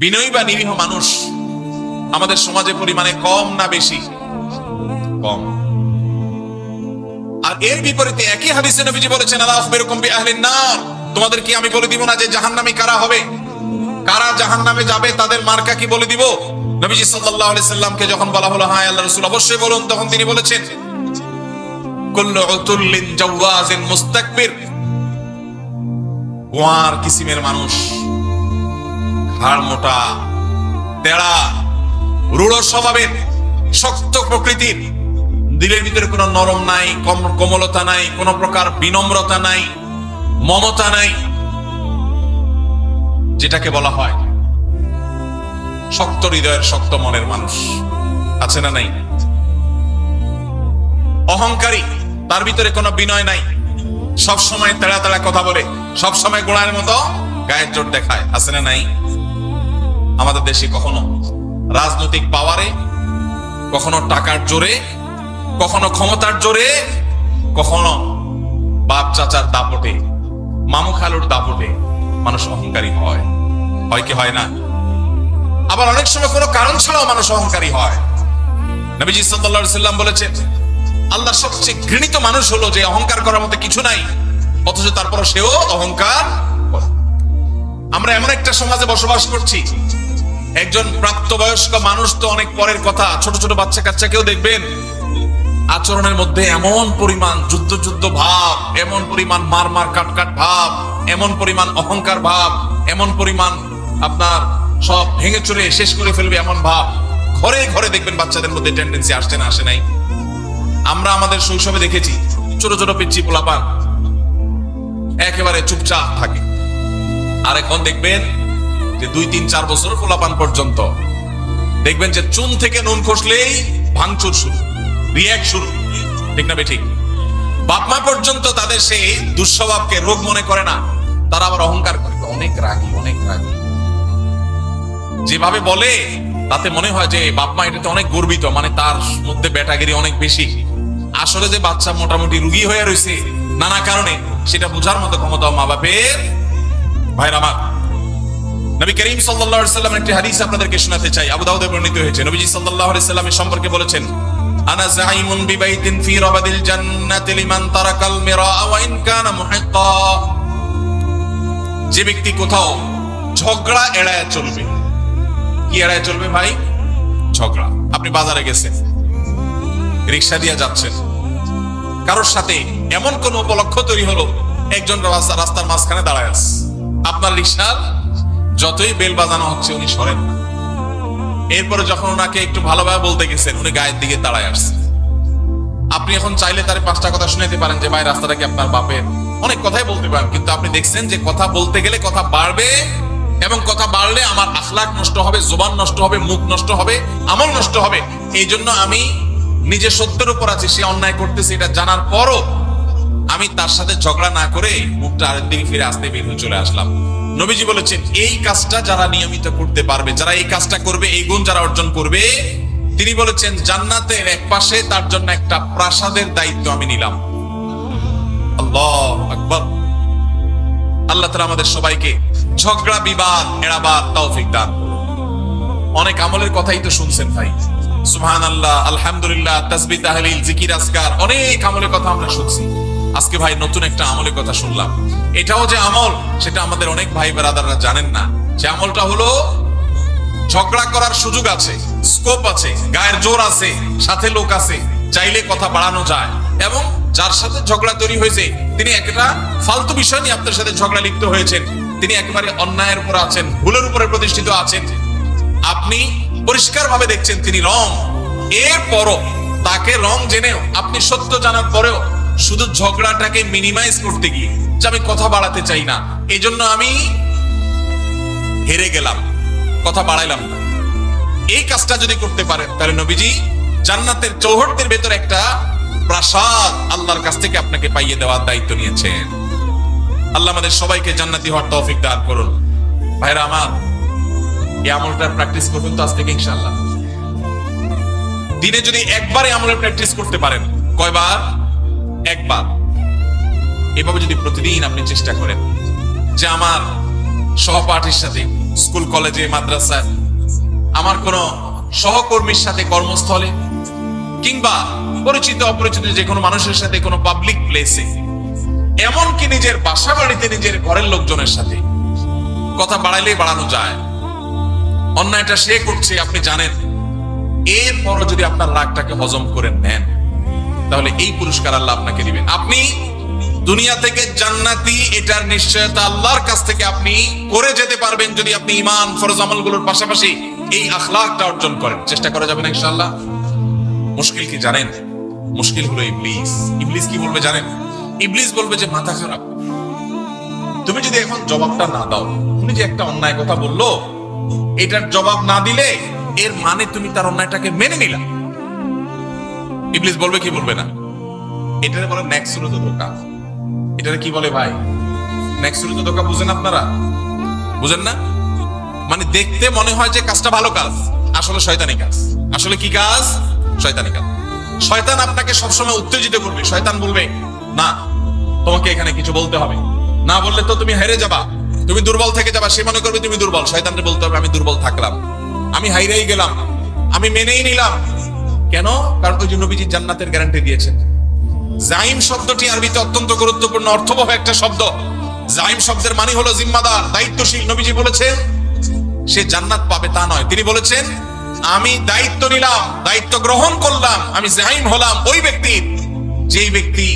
বিনয়ী বা নিরীহ মানুষ আমাদের সমাজে পরিমাণে কম না বেশি? কম। আর এর বিপরীতে একই হাদিসে নবীজি বলেছেন, আলা আখবিরুকুম বিআহলিন নার, তোমাদের কি আমি বলে দিব না যে জাহান্নামী কারা হবে, কারা জাহান্নামে যাবে, তাদের মার্কা কি বলে দিব? নবীজি সাল্লাল্লাহু আলাইহি সাল্লামকে যখন বলা হলো হ্যাঁ আল্লাহর রাসূল অবশ্যই বলুন, তখন তিনি বলেছেন, কুল্লু উতুল্লিন জাওয়াজিন মুস্তাকবির, গোয়ার কিসিমের মানুষ, ঘাড় মোটা, তেড়া, রূঢ় স্বভাবের, শক্ত প্রকৃতির, দিলের ভিতরে কোনো নরম নাই, কোমলতা নাই, কোন প্রকার বিনম্রতা নাই, মমতা নাই, যেটাকে বলা হয় শক্ত হৃদয়ের শক্ত মনের মানুষ আছে না নাই? অহংকারী, তার ভিতরে কোনো বিনয় নাই, সব সময় তেড়া তেড়া কথা বলে, সব সময় গোড়ার মতো গায়ের জোর দেখায়, আছে না নাই? আমাদের দেশে কখনো রাজনৈতিক পাওয়ারে, কখনো টাকার জোরে, কখনো ক্ষমতার জোরে, কখনো বাপ চাচার দাপটে, মামু খালুর দাপটে মানুষ অহংকারী হয়। হয় কি হয় না? আবার অনেক সময় কোনো কারণ ছাড়াও মানুষ অহংকারী হয়। নবীজি সাল্লাল্লাহু আলাইহি সাল্লাম বলেছেন, আল্লাহর সবচেয়ে ঘৃণিত মানুষ হলো যে অহংকার করার মতো কিছু নাই, অথচ তারপরও সেও অহংকার। আমরা এমন একটা সমাজে বসবাস করছি, একজন প্রাপ্তবয়স্ক মানুষ তো অনেক পরের কথা, ছোট ছোট বাচ্চা কাচ্চাকেও দেখবেন আচরণের মধ্যে এমন পরিমাণ যুদ্ধ যুদ্ধ ভাব, এমন পরিমাণ মার মার কাট কাট ভাব, এমন পরিমাণ অহংকার ভাব, এমন পরিমাণ আপনার সব ভেঙে চুরে শেষ করে ফেলবে এমন ভাব। ঘরে ঘরে দেখবেন বাচ্চাদের মধ্যে টেন্ডেন্সি আসছে না, আসে নাই? আমরা আমাদের শৈশবে দেখেছি ছোট ছোট পিচ্চি পোলাপান একেবারে চুপচাপ থাকে, আর এখন দেখবেন যে 2, 3, 4 বছর পোলাপান পর্যন্ত দেখবেন যে চুন থেকে নুন খসলেই ভাঙচুর শুরু, রিয়াক্ট শুরু, ঠিক না বেঠিক? বাপ মা পর্যন্ত তাদের সেই দুঃস্বভাবকে রোগ মনে করে না, তারা আবার অহংকার করে, অনেক রাগী, অনেক রাগী, যেভাবে বলে তাতে মনে হয় যে বাপ মা এটাতে অনেক গর্বিত, মানে তার মধ্যে ব্যাটাগিরি অনেক বেশি। আসলে যে বাচ্চা মোটামুটি রুগী হয়ে রয়েছে নানা কারণে, সেটা বোঝার মতো ক্ষমতা মা বাপের। ভাইরা আমার, নবী করিম সাল্লাল্লাহু আলাইহি সাল্লামের একটি হাদিস আপনাদেরকে শোনাতে চাই, আবু দাউদে বর্ণিত হয়েছে। নবীজি সাল্লাল্লাহু আলাইহি সাল্লামের সম্পর্কে বলেছেন, আনা যাইমুন বিবাইতিন ফি রাবাদিল জান্নাতি লিমান তারাকাল মিরাআ ওয়া ইন কানা মুহিক্কা, যে ব্যক্তি কোথাও ঝগড়া এড়ায় চলবে। কি এড়ায় চলবে ভাই? ঝগড়া। আপনি বাজারে গেছেন, রিকশা দিয়ে যাচ্ছেন, কারোর সাথে এমন কোন উপলক্ষ তৈরি হলো, একজন রাস্তার মাঝখানে দাঁড়ায় আছে, আপনার রিকশার যতই বেল বাজানো হচ্ছে উনি সরেন না। এরপরে যখন ওনাকে একটু ভালোভাবে বলতে গেছেন, উনি গায়ের দিকে দাঁড়ায় আসছে। আপনি এখন চাইলে তার 5টা কথা শুনাইতে পারেন যে ভাই রাস্তাটা কি আপনার বাপের, অনেক কথাই বলতে পারেন, কিন্তু আপনি দেখছেন যে কথা বলতে গেলে কথা বাড়বে, এবং কথা বাড়লে আমার আখলাক নষ্ট হবে, জবান নষ্ট হবে, মুখ নষ্ট হবে, আমল নষ্ট হবে। এই জন্য আমি নিজে সত্যের উপর আছি, সে অন্যায় করতেছে এটা জানার পরও আমি তার সাথে ঝগড়া না করে মুখটা আরেক দিকে ফিরে আসতে বের হয়ে চলে আসলাম। নবীজি বলেছেন, এই কাজটা যারা নিয়মিত করতে পারবে, যারা এই কাজটা করবে, এই গুণ যারা অর্জন করবে, তিনি বলেছেন জান্নাতের এক পাশে তার জন্য একটা প্রাসাদের দায়িত্ব আমি নিলাম। আল্লাহু আকবার। আল্লাহ তাআলা আমাদের সবাইকে ঝগড়া বিবাদ এড়াবার তৌফিক দান করুন। অনেক আমলের কথাই তো শুনছেন ভাই, সুবহানাল্লাহ, আলহামদুলিল্লাহ, তাসবিহ, তাহলিল, জিকির, আজকার, অনেক আমলের কথা আমরা শুনছি। আজকে ভাই নতুন একটা আমলের কথা শুনলাম। এটাও যে আমল সেটা আমাদের অনেক ভাই ব্রাদাররা জানেন না। যে আমলটা হলো ঝগড়া করার সুযোগ আছে, স্কোপ আছে, গায়ের জোর আছে, সাথে লোক আছে, চাইলে কথা বাড়ানো যায়, এবং যার সাথে ঝগড়া তৈরি হয়েছে তিনি একটা ফালতু বিষয় নিয়ে আপনার সাথে ঝগড়া লিপ্ত হয়েছেন, তিনি একেবারে অন্যায়ের উপর আছেন, ভুলের উপরে প্রতিষ্ঠিত আছেন, আপনি পরিষ্কার ভাবে দেখছেন তিনি রং, এরপরও তাকে রং জেনেও আপনি সত্য জানার পরেও শুধু ঝগড়াটাকে মিনিমাইজ করতে গিয়ে যে আমি কথা বাড়াতে চাই না, এই জন্য আমি হেরে গেলাম, কথা বাড়াইলাম না, এই কাজটা যদি করতে পারেন তাহলে নবীজি জান্নাতের চৌহদ্দির ভেতর একটা প্রাসাদ আল্লাহর কাছ থেকে আপনাকে পাইয়ে দেওয়ার দায়িত্ব নিয়েছেন। আল্লাহ আমাদের সবাইকে জান্নাতি হওয়ার তৌফিক দান করুন। ভাইরা আমার, এই আমলটা প্র্যাকটিস করবেন তো আজ থেকে ইনশাআল্লাহ। দিনে যদি একবারে আমলের প্র্যাকটিস করতে পারেন, কয়বার? একবার। এভাবে যদি প্রতিদিন আপনি চেষ্টা করেন যে আমার সহপাঠীর সাথে স্কুল কলেজে মাদ্রাসায়, আমার কোন সহকর্মীর সাথে কর্মস্থলে, কিংবা পরিচিত অপরিচিত যে কোনো মানুষের সাথে কোনো পাবলিক প্লেসে, এমনকি নিজের বাসা বাড়িতে নিজের ঘরের লোকজনের সাথে কথা বাড়াইলেই বাড়ানো যায়। অন্যায়টা সে করছে আপনি জানেন, এরপরও যদি আপনার রাগটাকে হজম করে নেন, তাহলে এই পুরস্কার আল্লাহ আপনাকে দিবেন। আপনি দুনিয়া থেকে জান্নাতি, এটার নিশ্চয়তা আল্লাহর কাছ থেকে আপনি করে যেতে পারবেন যদি আপনি ঈমান ফরজ আমলগুলোর পাশাপাশি এই আখলাকটা অর্জন করেন। চেষ্টা করা যাবে না ইনশাআল্লাহ। মুশকিল কি জানেন? মুশকিল হলো ইবলিস। ইবলিস কি বলবে জানেন? ইবলিস বলবে যে মাথা খারাপ, তুমি যদি এখন জবাবটা না দাও, উনি যে একটা অন্যায় কথা বললো, এটার জবাব না দিলে এর মানে তুমি তার অন্যায়টাকে মেনে নিলা। ইবলিস বলবে কি বলবে না? এটারে বলে নেক্সুরত ধোঁকা। এটারে কি বলে ভাই? নেক্সুরত ধোঁকা। বুঝেন আপনারা? বুঝেন না? মানে দেখতে মনে হয় যে কাজটা ভালো কাজ, আসলে শয়তানি কাজ। আসলে কি কাজ? শয়তানি কাজ। শয়তান আপনাকে সবসময় উত্তেজিত করবে। শয়তান বলবে না, তোমাকে এখানে কিছু বলতে হবে, না বললে তো তুমি হেরে যাবা, তুমি দুর্বল থেকে যাবা। সে মনে করবে তুমি দুর্বল। শয়তানকে বলতে হবে আমি দুর্বল থাকলাম, আমি হাইরেই গেলাম, আমি মেনেই নিলাম। কেন? কারণ ওই যে নবীজি জান্নাতের গ্যারান্টি দিয়েছেন। জাইম শব্দটি আরবিতে অত্যন্ত গুরুত্বপূর্ণ অর্থবহ একটা শব্দ। জাইম শব্দের মানে হলো জিম্মাদার, দায়িত্বশীল। নবীজি বলেছেন সে জান্নাত পাবে তা নয়, তিনি বলেছেন আমি দায়িত্ব নিলাম, দায়িত্ব গ্রহণ করলাম, আমি জাইম হলাম ওই ব্যক্তির, যেই ব্যক্তি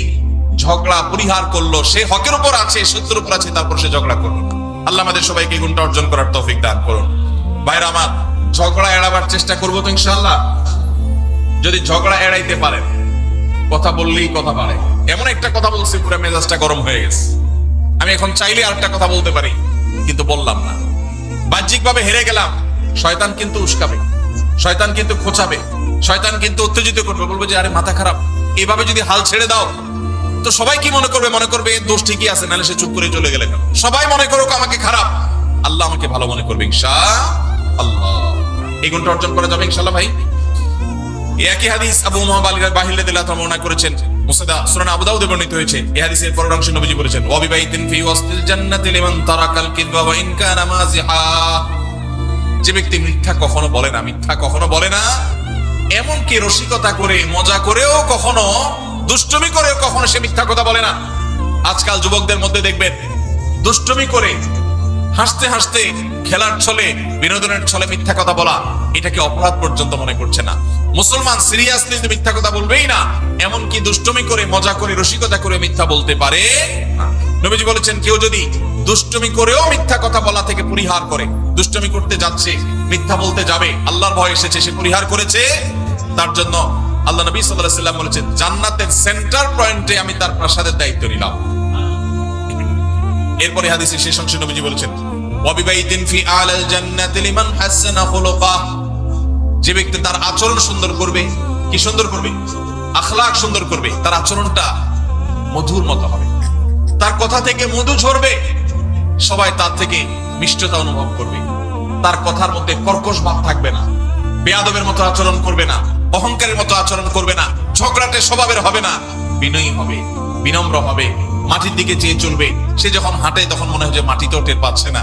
ঝগড়া পরিহার করলো, সে হকের উপর আছে, সত্যের উপর আছে, তারপর সে ঝগড়া করলো না। আল্লাহ আমাদের সবাইকে এই গুণটা অর্জন করার তৌফিক দান করুন। ভাইরা আমার, ঝগড়া এড়াবার চেষ্টা করবো তো ইনশাআল্লাহ। যদি ঝগড়া এড়াইতে পারেন, কথা বললেই কথা বাড়ে। এমন একটা কথা বলছি পুরো মেজাজটা গরম হয়ে গেছে। আমি এখন চাইলে আরেকটা কথা বলতে পারি, কিন্তু বললাম না। বাহ্যিকভাবে হেরে গেলাম, শয়তান কিন্তু উস্কাবে, শয়তান কিন্তু খোঁচাবে, শয়তান কিন্তু উত্তেজিত করবে, বলবে যে আরে মাথা খারাপ, এভাবে যদি হাল ছেড়ে দাও তো সবাই কি মনে করবে? মনে করবে এর দোষ ঠিকই আছে, নাহলে সে চুপ করে চলে গেলে কেন? সবাই মনে করুক আমাকে খারাপ, আল্লাহ আমাকে ভালো মনে করবে ইনশাআল্লাহ। এই গুণটা অর্জন করা যাবে ইনশাআল্লাহ ভাই। একই হাদিস আবু উমামা বাহির রাদিয়াল্লাহু তাআলা বর্ণনা করেছেন, মুসনাদ সুনান আবু দাউদে বর্ণিত হয়েছে। এই হাদিসের পরের অংশে নবীজি বলেছেন ওয়া বিবাইতিন ফি ওয়াসতিল জান্নাতি লিমান তারাকাল কিযবা ওয়া ইন কানা মাযিহা। যে ব্যক্তি মিথ্যা কখনো বলে না, মিথ্যা কখনো বলে না, এমনকি রসিকতা করে, মজা করেও কখনো, দুষ্টুমি করেও কখনো সে মিথ্যা কথা বলে না। আজকাল যুবকদের মধ্যে দেখবেন দুষ্টুমি করে, হাসতে হাসতে, খেলার ছলে, বিনোদনের ছলে মিথ্যা কথা বলা, এটাকে অপরাধ পর্যন্ত মনে করছে না। মুসলমান সিরিয়াসলি মিথ্যা কথা বলবেই না, এমনকি দুষ্টুমি করে, মজা করে, রসিকতা করে মিথ্যা বলতে পারে না। নবীজি বলেছেন কেউ যদি দুষ্টুমি করেও মিথ্যা কথা বলা থেকে পরিহার করে, দুষ্টুমি করতে যাচ্ছে, মিথ্যা বলতে যাবে, আল্লাহর ভয় এসেছে, সে পরিহার করেছে, তার জন্য আল্লাহ নবী সাল্লাল্লাহু আলাইহি ওয়াসাল্লাম বলেছেন জান্নাতের সেন্টার পয়েন্টে আমি তার প্রাসাদের দায়িত্ব নিলাম। এরপরে হাদিসের শেষ অংশে নবীজি বলেছেন ওয়া বিবাইতিন ফি আলাল জান্নাতি লিমান হাসানা খুলুকাহ। যে ব্যক্তি তার আচরণ সুন্দর করবে, কি সুন্দর করবে? আখলাক সুন্দর করবে, তার আচরণটা মধুর মতো হবে, তার কথা থেকে মধু ঝরবে, সবাই তার থেকে মিষ্টতা অনুভব করবে, তার কথার মধ্যে কর্কশ ভাব থাকবে না, বেয়াদবের মতো আচরণ করবে না, অহংকারের মতো আচরণ করবে না, ঝগড়াটে স্বভাবের হবে না, বিনয়ী হবে, বিনম্র হবে, মাটির দিকে চেয়ে চলবে। সে যখন হাঁটে তখন মনে হয় যে মাটিতেও টের পাচ্ছে না।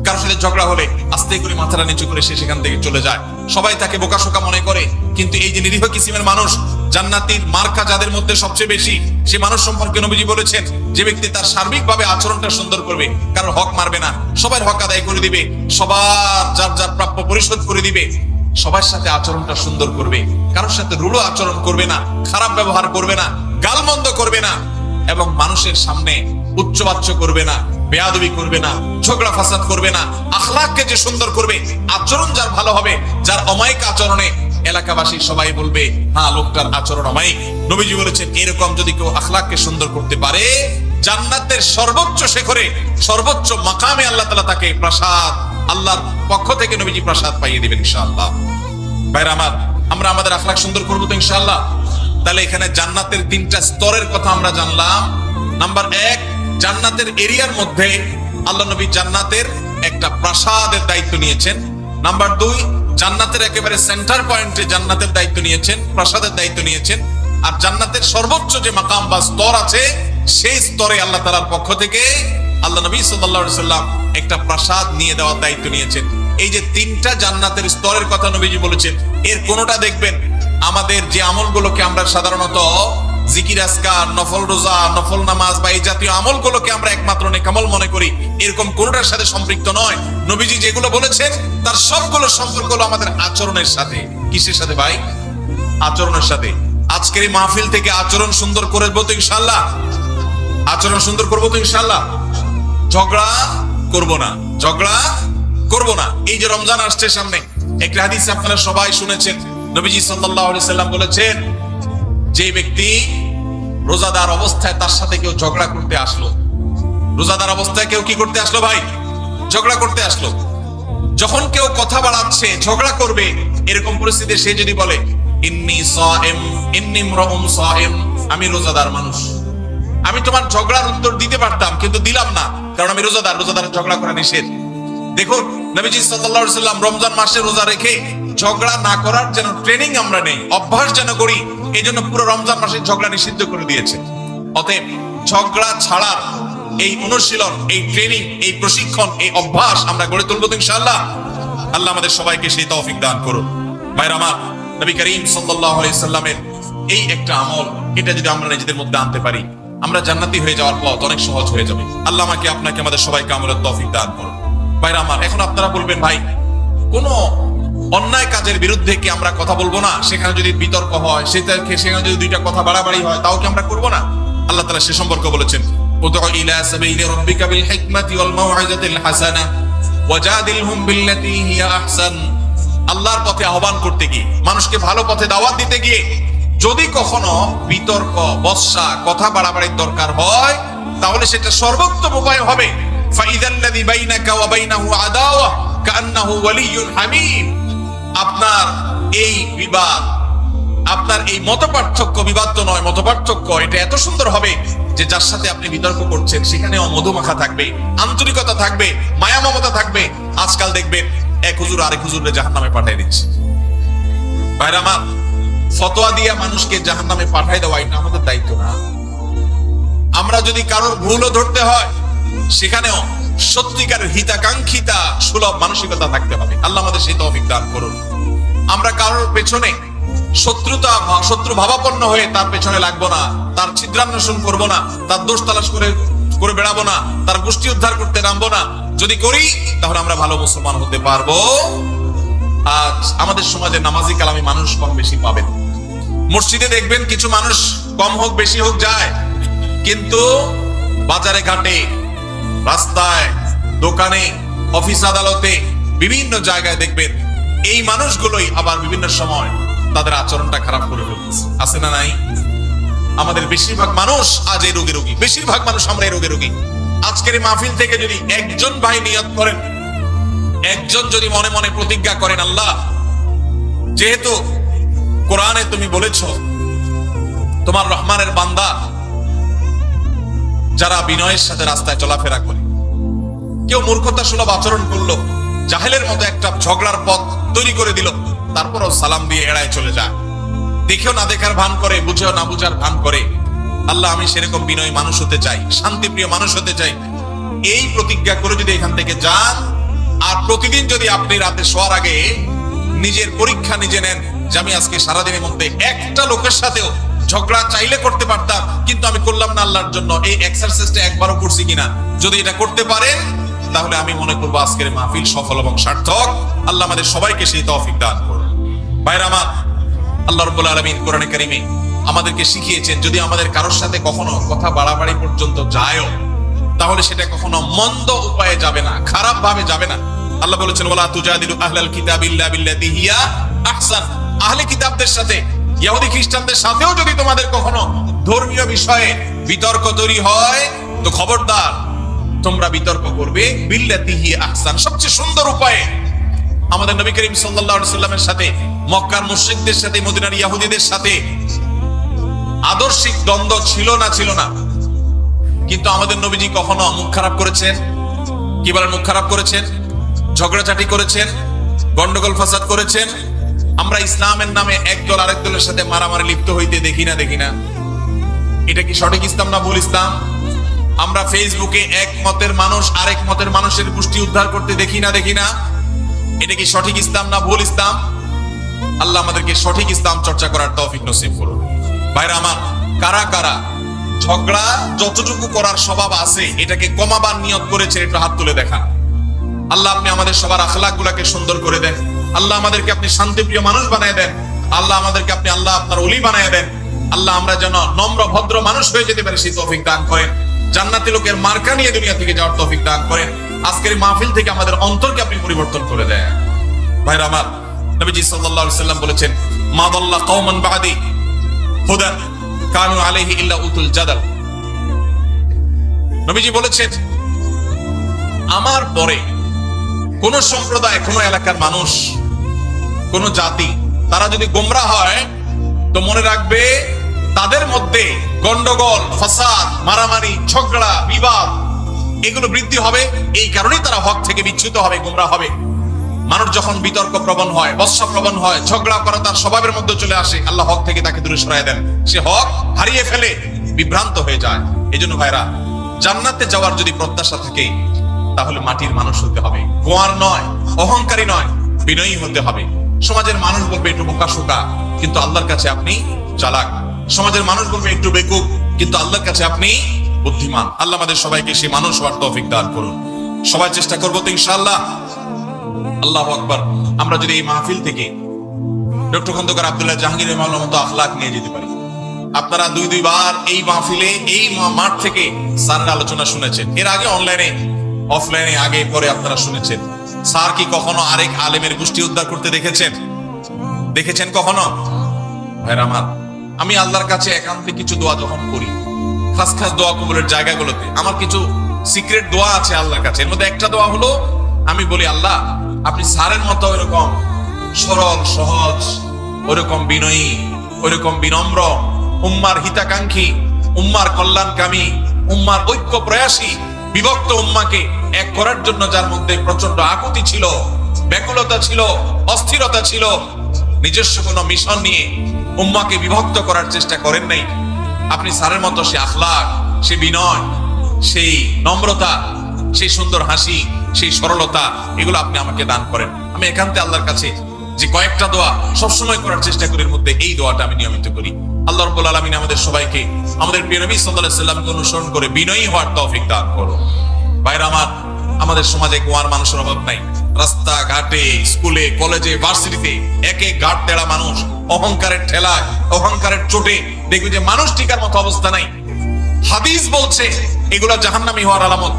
কারোর সাথে ঝগড়া হলে আস্তে করে মাথাটা নিচু করে সে সেখান থেকে চলে যায়। সবাই তাকে বোকাশোকা মনে করে, কিন্তু এই যে নিরীহ কিসিমের মানুষ, জান্নাতীর মার্কা যাদের মধ্যে সবচেয়ে বেশি, সে মানুষ সম্পর্কে নবীজি বলেছেন যে ব্যক্তি তার সার্বিকভাবে আচরণটা সুন্দর করবে, কারোর হক মারবে না, সবার হক আদায় করে দিবে, সবার যার যার প্রাপ্য পরিশোধ করে দিবে, সবার সাথে আচরণটা সুন্দর করবে, কারোর সাথে রূঢ় আচরণ করবে না, খারাপ ব্যবহার করবে না, গালমন্দ করবে না, এবং মানুষের সামনে উচ্চবাচ্য করবে না, বেয়াদবি করবে না, ঝগড়া ফাসাদ করবে না। আখলাককে যে সুন্দর করবে, আচরণ যার ভালো হবে, যার অমায়িক আচরণে এলাকাবাসী সবাই বলবে হ্যাঁ লোকটার আচরণ অমায়িক। নবীজি বলেছেন এরকম যদি কেউ আখলাককে সুন্দর করতে পারে, জান্নাতের সর্বোচ্চ শিখরে, সর্বোচ্চ মাকামে আল্লাহ তাআলা তাকে প্রাসাদ, আল্লাহর পক্ষ থেকে নবীজি প্রাসাদ পাইয়ে দিবেন ইনশাআল্লাহ। ভাইরা আমার, আমরা আমাদের আখলাক সুন্দর করবো তো ইনশাআল্লাহ। তাহলে এখানে জান্নাতের তিনটা স্তরের কথা আমরা জানলাম। নাম্বার 1, জান্নাতের এরিয়ার মধ্যে আল্লাহ নবী জান্নাতের একটা প্রাসাদের দায়িত্ব নিয়েছেন। নাম্বার 2, জান্নাতের একেবারে সেন্টার পয়েন্টে জান্নাতের দায়িত্ব নিয়েছেন, প্রাসাদের দায়িত্ব নিয়েছেন। আর জান্নাতের সর্বোচ্চ যে মাকাম বা স্তর আছে, সেই স্তরে আল্লাহ তাআলার পক্ষ থেকে আল্লাহ নবী সাল্লাল্লাহু আলাইহি সাল্লাম একটা প্রাসাদ নিয়ে দেওয়ার দায়িত্ব নিয়েছেন। এই যে তিনটা জান্নাতের স্তরের কথা নবীজি বলেছেন, এর কোনোটা দেখবেন আমাদের যে আমলগুলোকে আমরা সাধারণত জিকির আজকার, নফল রোজা, নফল নামাজ বা এই জাতীয় আমলগুলোকে আমরা একমাত্র নেকামল মনে করি, এরকম কোনোটার সাথে সম্পৃক্ত নয়। নবীজি যেগুলো বলেছেন তার সবগুলো সম্পর্ক হলো আমাদের আচরণের সাথে। কিসের সাথে ভাই? আচরণের সাথে। আজকের এই মাহফিল থেকে আচরণ সুন্দর করবো তো ইনশাআল্লাহ? আচরণ সুন্দর করবো তো ইনশাআল্লাহ? ঝগড়া করব না, ঝগড়া করব না। এই যে রমজান আসছে সামনে, একটা হাদিস আপনারা সবাই শুনেছেন, নবীজি সাল্লাল্লাহু আলাইহি সাল্লাম বলেছেন, যে ব্যক্তি রোজাদার অবস্থায় তার সাথে কেউ ঝগড়া করতে আসলো, রোজাদার অবস্থায় কেউ কি করতে আসলো ভাই? ঝগড়া করতে আসলো। যখন কেউ কথা বাড়াচ্ছে, ঝগড়া করবে, এরকম পরিস্থিতিতে সে যদি বলে ইন্নী সাইম, ইন্নী ইমরাউন সাইম, আমি রোজাদার মানুষ, আমি তোমার ঝগড়ার উত্তর দিতে পারতাম কিন্তু দিলাম না, কারণ আমি রোজাদার, রোজাদার ঝগড়া করা নিষেধ। দেখুন নবীজি সাল্লাল্লাহু আলাইহি সাল্লাম রমজান মাসে রোজা রেখে ঝগড়া না করার যেন ট্রেনিং আমরা নেই, অভ্যাস যেন করি, এই জন্য পুরো রমজান মাসে ঝগড়া নিষিদ্ধ করে দিয়েছে। অতএব ঝগড়া ছাড়ার এই অনুশীলন, এই ট্রেনিং, এই প্রশিক্ষণ, এই অভ্যাস আমরা গড়ে তুলবো তো ইনশাআল্লাহ। আল্লাহ আমাদের সবাইকে সেই তৌফিক দান করুন। ভাইরা আমার, নবী করিম সাল্লাল্লাহু আলাইহি সাল্লামের এই একটা আমল, এটা যদি আমরা নিজেদের মধ্যে আনতে পারি, আমরা জান্নাতি হয়ে যাওয়ার পথ অনেক সহজ হয়ে যাবে। আল্লাহ আমাকে, আপনাকে, আমাদের সবাইকে আমলের তৌফিক দান করুন। ভাইরা আমার, এখন আপনারা বলবেন, ভাই কোন অন্যায় কাজের বিরুদ্ধে কি আমরা কথা বলবো না? সেখানে যদি বিতর্ক হয়, সেখানে যদি দুইটা কথা বাড়াবাড়ি হয়, তাও কি আমরা করবো না? আল্লাহ তাআলা সে সম্পর্কে বলেছেন, উদউ ইলা সাবিলি রাব্বিকা বিল হিকমাতি ওয়াল মাউইযাতিল হাসানাহ ওয়াজাদিলহুম বিল্লাতী হিয়া আহসান। আল্লাহর পথে আহ্বান করতে গিয়ে, মানুষকে ভালো পথে দাওয়াত দিতে গিয়ে যদি কখনো বিতর্ক, বর্ষা, কথা বাড়াবাড়ির দরকার হয়, তাহলে সেটা সর্বোত্তম উপায় হবে ফাইযাল্লাযী বাইনাকা ওয়া বাইনাহু আদাওয়া কাআন্নাহু ওয়ালিয়্যুন হামীম। আপনার এই বিবাদ, আপনার এই মতপার্থক্য, বিবাদ তো নয়, মতপার্থক্য, এটা এত সুন্দর হবে যে যার সাথে আপনি বিতর্ক করছেন সেখানে মধুমাখা থাকবে, আন্তরিকতা থাকবে, মায়া মমতা থাকবে। আজকাল দেখবেন এক হুজুর আরেক হুজুরে জাহান্নামে পাঠিয়ে দিচ্ছে। ভাইরা আমার, ফতোয়া দিয়ে মানুষকে জাহান্নামে পাঠিয়ে দেওয়া এটা আমাদের দায়িত্ব না। আমরা যদি কারোর ভুলও ধরতে হয়, সেখানেও সত্যিকারের হিতাকাঙ্ক্ষিতা সুলভ মানসিকতা থাকতে হবে। আল্লাহ আমাদের সেই তৌফিক দান করুন। আমরা কারোর পেছনে শত্রু ভাবাপন্ন হয়ে তার পেছনে লাগবো না, তার ছিদ্রান্বেষণ করবো না, তার দোষ তালাশ করে বেড়াবো না, তার গোষ্ঠী উদ্ধার করতে নামবো না। যদি করি তাহলে আমরা ভালো মুসলমান হতে পারবো। আজ আমাদের সমাজে নামাজি কালামি মানুষ কম বেশি পাবেন। মসজিদে দেখবেন কিছু মানুষ কম হোক বেশি হোক যায়, কিন্তু বাজারে ঘাটে, রাস্তায়, দোকানে, অফিস আদালতে, বিভিন্ন জায়গায় দেখবেন এই মানুষগুলোই আবার বিভিন্ন সময় তাদের আচরণটা খারাপ করে ফেলছে। আছে না নাই? আমাদের বেশিরভাগ মানুষ আজ এই রোগী, বেশিরভাগ মানুষ আমরা এই রোগী। আজকের এই মাহফিল থেকে যদি একজন ভাই নিয়ত করেন, একজন যদি মনে মনে প্রতিজ্ঞা করেন, আল্লাহ যেহেতু কোরআনে তুমি বলেছো তোমার রহমানের বান্দা যারা বিনয়ের সাথে রাস্তায় চলাফেরা করে, কেউ মূর্খতা সুলভ আচরণ করলো, জাহেলের মতো একটা ঝগড়ার পথ তৈরি করে দিল, তারপরও সালাম দিয়ে এড়ায় চলে যায়, দেখেও না দেখার ভান করে, বুঝেও না বুঝার ভান করে। আল্লাহ আমি সেরকম বিনয় মানুষ হতে চাই, শান্তিপ্রিয় মানুষ হতে চাই। এই প্রতিজ্ঞা করে যদি এখান থেকে যান, আর প্রতিদিন যদি আপনি রাতে শোয়ার আগে নিজের পরীক্ষা নিজে নেন যে আমি আজকে সারাদিনের মধ্যে একটা লোকের সাথেও ঝগড়া চাইলে করতে পারতাম, কিন্তু আমি করলাম না আল্লাহর জন্য, এই এক্সারসাইজটা একবারও করছি কিনা, যদি এটা করতে পারেন তাহলে আমি মনে করবো আজকের মাহফিল সফল এবং সার্থক। আল্লাহ আমাদের সবাইকে সেই তৌফিক দান করুন। ভাইরা আমার, আল্লাহ রাব্বুল আলামিন কোরআনে কারীমে আমাদেরকে শিখিয়েছেন, যদি আমাদের কারোর সাথে কখনো কথা বাড়াবাড়ি পর্যন্ত যায়ও, তাহলে সেটা কখনো মন্দ উপায়ে যাবে না, খারাপ ভাবে যাবে না। আল্লাহ বলেছেন, ওয়ালা তুজাদিলু আহলাল কিতাবি ইল্লা বিল্লাতি হিয়া আহসান। আহলে কিতাবদের সাথে, ইহুদি খ্রিস্টানদের সাথেও যদি তোমাদের কখনো ধর্মীয় বিষয়ে বিতর্ক তৈরি হয়, তো খবরদার তোমরা বিতর্ক করবে বিল্লাতি হিয়া আহসান, সবচেয়ে সুন্দর উপায়ে। আমাদের নবী করিম সাল্লাল্লাহু আলাইহি সাল্লামের সাথে মক্কার মুশরিকদের সাথে, মদিনার ইহুদিদের সাথে আদর্শিক দ্বন্দ্ব ছিল না, কিন্তু আমাদের নবীজি কখনো মুখ খারাপ করেছেন? কি বলেন? মুখ খারাপ করেছেন, ঝগড়াঝাটি করেছেন, গন্ডগোল ফাসাদ করেছেন। আমরা ইসলামের নামে একদল আরেক দলের সাথে মারামারি লিপ্ত হইতে দেখি না। এটা কি সঠিক ইসলাম না ভুল ইসলাম? আমরা ফেসবুকে এক মতের মানুষ আরেক মতের মানুষের গোষ্ঠী উদ্ধার করতে দেখি না? এটা কি সঠিক ইসলাম না ভুল ইসলাম? আল্লাহ আমাদেরকে সঠিক ইসলাম চর্চা করার তৌফিক নসিব করুন। ভাইরা আমার, কারা কারা ঝগড়া যতটুকু করার স্বভাব আছে এটাকে কমাবার নিয়ত করেছে, একটু হাত তুলে দেখান। আল্লাহ আপনি আমাদের সবার আখলাক গুলাকে সুন্দর করে দেন। আল্লাহ আমাদেরকে আপনি শান্তিপ্রিয় মানুষ বানায় দেন। আল্লাহ আমাদেরকে আপনি আল্লাহ আপনার ওলি বানায় দেন। আল্লাহ আমরা যেন নম্র ভদ্র মানুষ হয়ে যেতে পারি সেই তৌফিক দান করেন। জান্নাতি লোকের মার্কা নিয়ে দুনিয়া থেকে যাওয়ার তৌফিক দান করেন। আজকের মাহফিল থেকে আমাদের অন্তরকে আপনি পরিবর্তন করে দেন। ভাইরা আমার, নবীজি সাল্লাল্লাহু আলাইহি সাল্লাম বলেছেন, মা দাল্লা কওমান বাদি হুদান কানু আলাইহি ইল্লা উতুল জাদাল। নবীজি বলেছেন, আমার পরে কোন সম্প্রদায়, কোন এলাকার মানুষ, কোন জাতি তারা যদি গোমরা হয় তো মনে রাখবে তাদের মধ্যে গন্ডগোল, ফাসাদ, মারামারি, ঝগড়া, বিবাদ এগুলো বৃদ্ধি হবে। এই কারণেই তারা হক থেকে বিচ্যুত হবে, গোমরা হবে। মানুষ যখন বিতর্ক প্রবণ হয়, বর্ষা প্রবণ হয়, ঝগড়া করা তার স্বভাবের মধ্যে চলে আসে, আল্লাহ হক থেকে তাকে দূরে সরায় দেন। সে হক হারিয়ে ফেলে, বিভ্রান্ত হয়ে যায়। এই জন্য ভাইরা, জান্নাতে যাওয়ার যদি প্রত্যাশা থাকে তাহলে মাটির মানুষ হতে হবে, গোয়ার নয়, অহংকারী নয়, বিনয়ী হতে হবে। সমাজের মানুষ বলবে একটু বোকাশোকা, কিন্তু আল্লাহর কাছে আপনি চালাক। সমাজের মানুষ বলবে একটু বেকুব, কিন্তু আল্লাহর কাছে আপনি বুদ্ধিমান। আল্লাহ আমাদের সবাইকে সেই মানুষ হওয়ার তৌফিক দান করুন। সবাই চেষ্টা করবো তো ইনশাআল্লাহ। আল্লাহু আকবার। আমরা যদি এই মাহফিল থেকে ডক্টর খন্দকার আব্দুল্লাহ জাহাঙ্গীরের মতো আখলাক নিয়ে যেতে পারি। আপনারা দুইবার এই মাহফিলে, এই মাঠ থেকে স্যারের আলোচনা শুনেছেন। এর আগে অনলাইনে, অফলাইনে, আগে পরে আপনারা শুনেছেন। স্যার কি কখনো আরেক আলেমের গোষ্ঠী উদ্ধার করতে দেখেছেন কখনো? ভাইরা আমার, আমি আল্লাহর কাছে একান্তে কিছু দোয়া যখন করি, খাস খাস দোয়া কবুলের জায়গাগুলোতে আমার কিছু সিক্রেট দোয়া আছে আল্লাহর কাছে। এর মধ্যে একটা দোয়া হলো, আমি বলি, আল্লাহ আপনি স্যারের মতো ওইরকম সরল সহজ, ওইরকম বিনয়ী, ওইরকম বিনম্র, উম্মার হিতাকাঙ্ক্ষী, উম্মার কল্যাণকামী, উম্মার ঐক্য প্রয়াসী, বিভক্ত উম্মাকে এক করার জন্য যার মধ্যে প্রচন্ড আকুতি ছিল, ব্যাকুলতা ছিল, অস্থিরতা ছিল, নিজস্ব কোন মিশন নিয়ে উম্মাকে বিভক্ত করার চেষ্টা করেন নাই, আপনি স্যারের মতো সে আখলাক, সে বিনয়, সেই নম্রতা, সেই সুন্দর হাসি, সেই সরলতা, এগুলো আপনি আমাকে দান করেন। আমি একান্তে আল্লাহর কাছে যে কয়েকটা দোয়া সবসময় করার চেষ্টা করি, এর মধ্যে এই দোয়াটা আমি নিয়মিত করি। আল্লাহ রাব্বুল আলামিন আমাদের সবাইকে আমাদের প্রিয় নবী সাল্লাল্লাহু আলাইহি সাল্লামকে অনুসরণ করে বিনয়ী হওয়ার তৌফিক দান করুন। ভাইরা আমার, আমাদের সমাজে গোয়ার মানুষের অভাব নাই। রাস্তা ঘাটে, স্কুলে, কলেজে, ভার্সিটিতে এক এক ঘাট তেড়া মানুষ, অহংকারের ঠেলায়, অহংকারের চোটে দেখবে যে মানুষ টিকার মতো অবস্থা নাই। হাদিস বলছে এগুলা জাহান্নামী হওয়ার আলামত।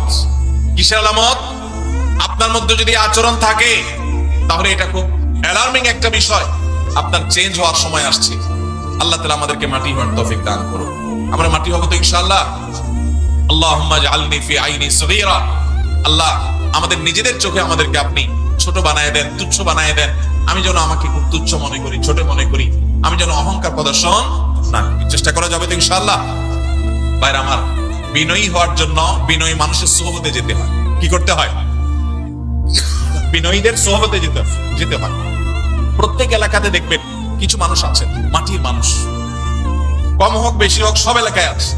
কিসের আলামত? আপনার মধ্যে যদি আচরণ থাকে তাহলে এটা খুব অ্যালার্মিং একটা বিষয়, আপনার চেঞ্জ হওয়ার সময় আসছে। আল্লাহ তাআলা আমাদেরকে মাটি হওয়ার তৌফিক দান করুন। আমরা মাটি হব তো ইনশাআল্লাহ। আল্লাহুম্মা জাআলনি ফি আইনি সগীরা। আল্লাহ আমাদের নিজেদের চোখে আমাদেরকে আপনি ছোট বানায় দেন, তুচ্ছ বানায় দেন। আমি যেন আমাকে খুব তুচ্ছ মনে করি, ছোট মনে করি, আমি যেন অহংকার প্রদর্শন না করি। চেষ্টা করা যাবে তো ইনশাআল্লাহ। ভাইরা আমার, বিনয়ী হওয়ার জন্য বিনয়ী মানুষের সোহবতে যেতে হয়। কি করতে হয়? বিনয়ীদের সোহবতে যেতে হয়। প্রত্যেক এলাকাতে দেখবেন কিছু মানুষ আছেন মাটির মানুষ, কম হোক বেশি হোক সব এলাকায় আছে।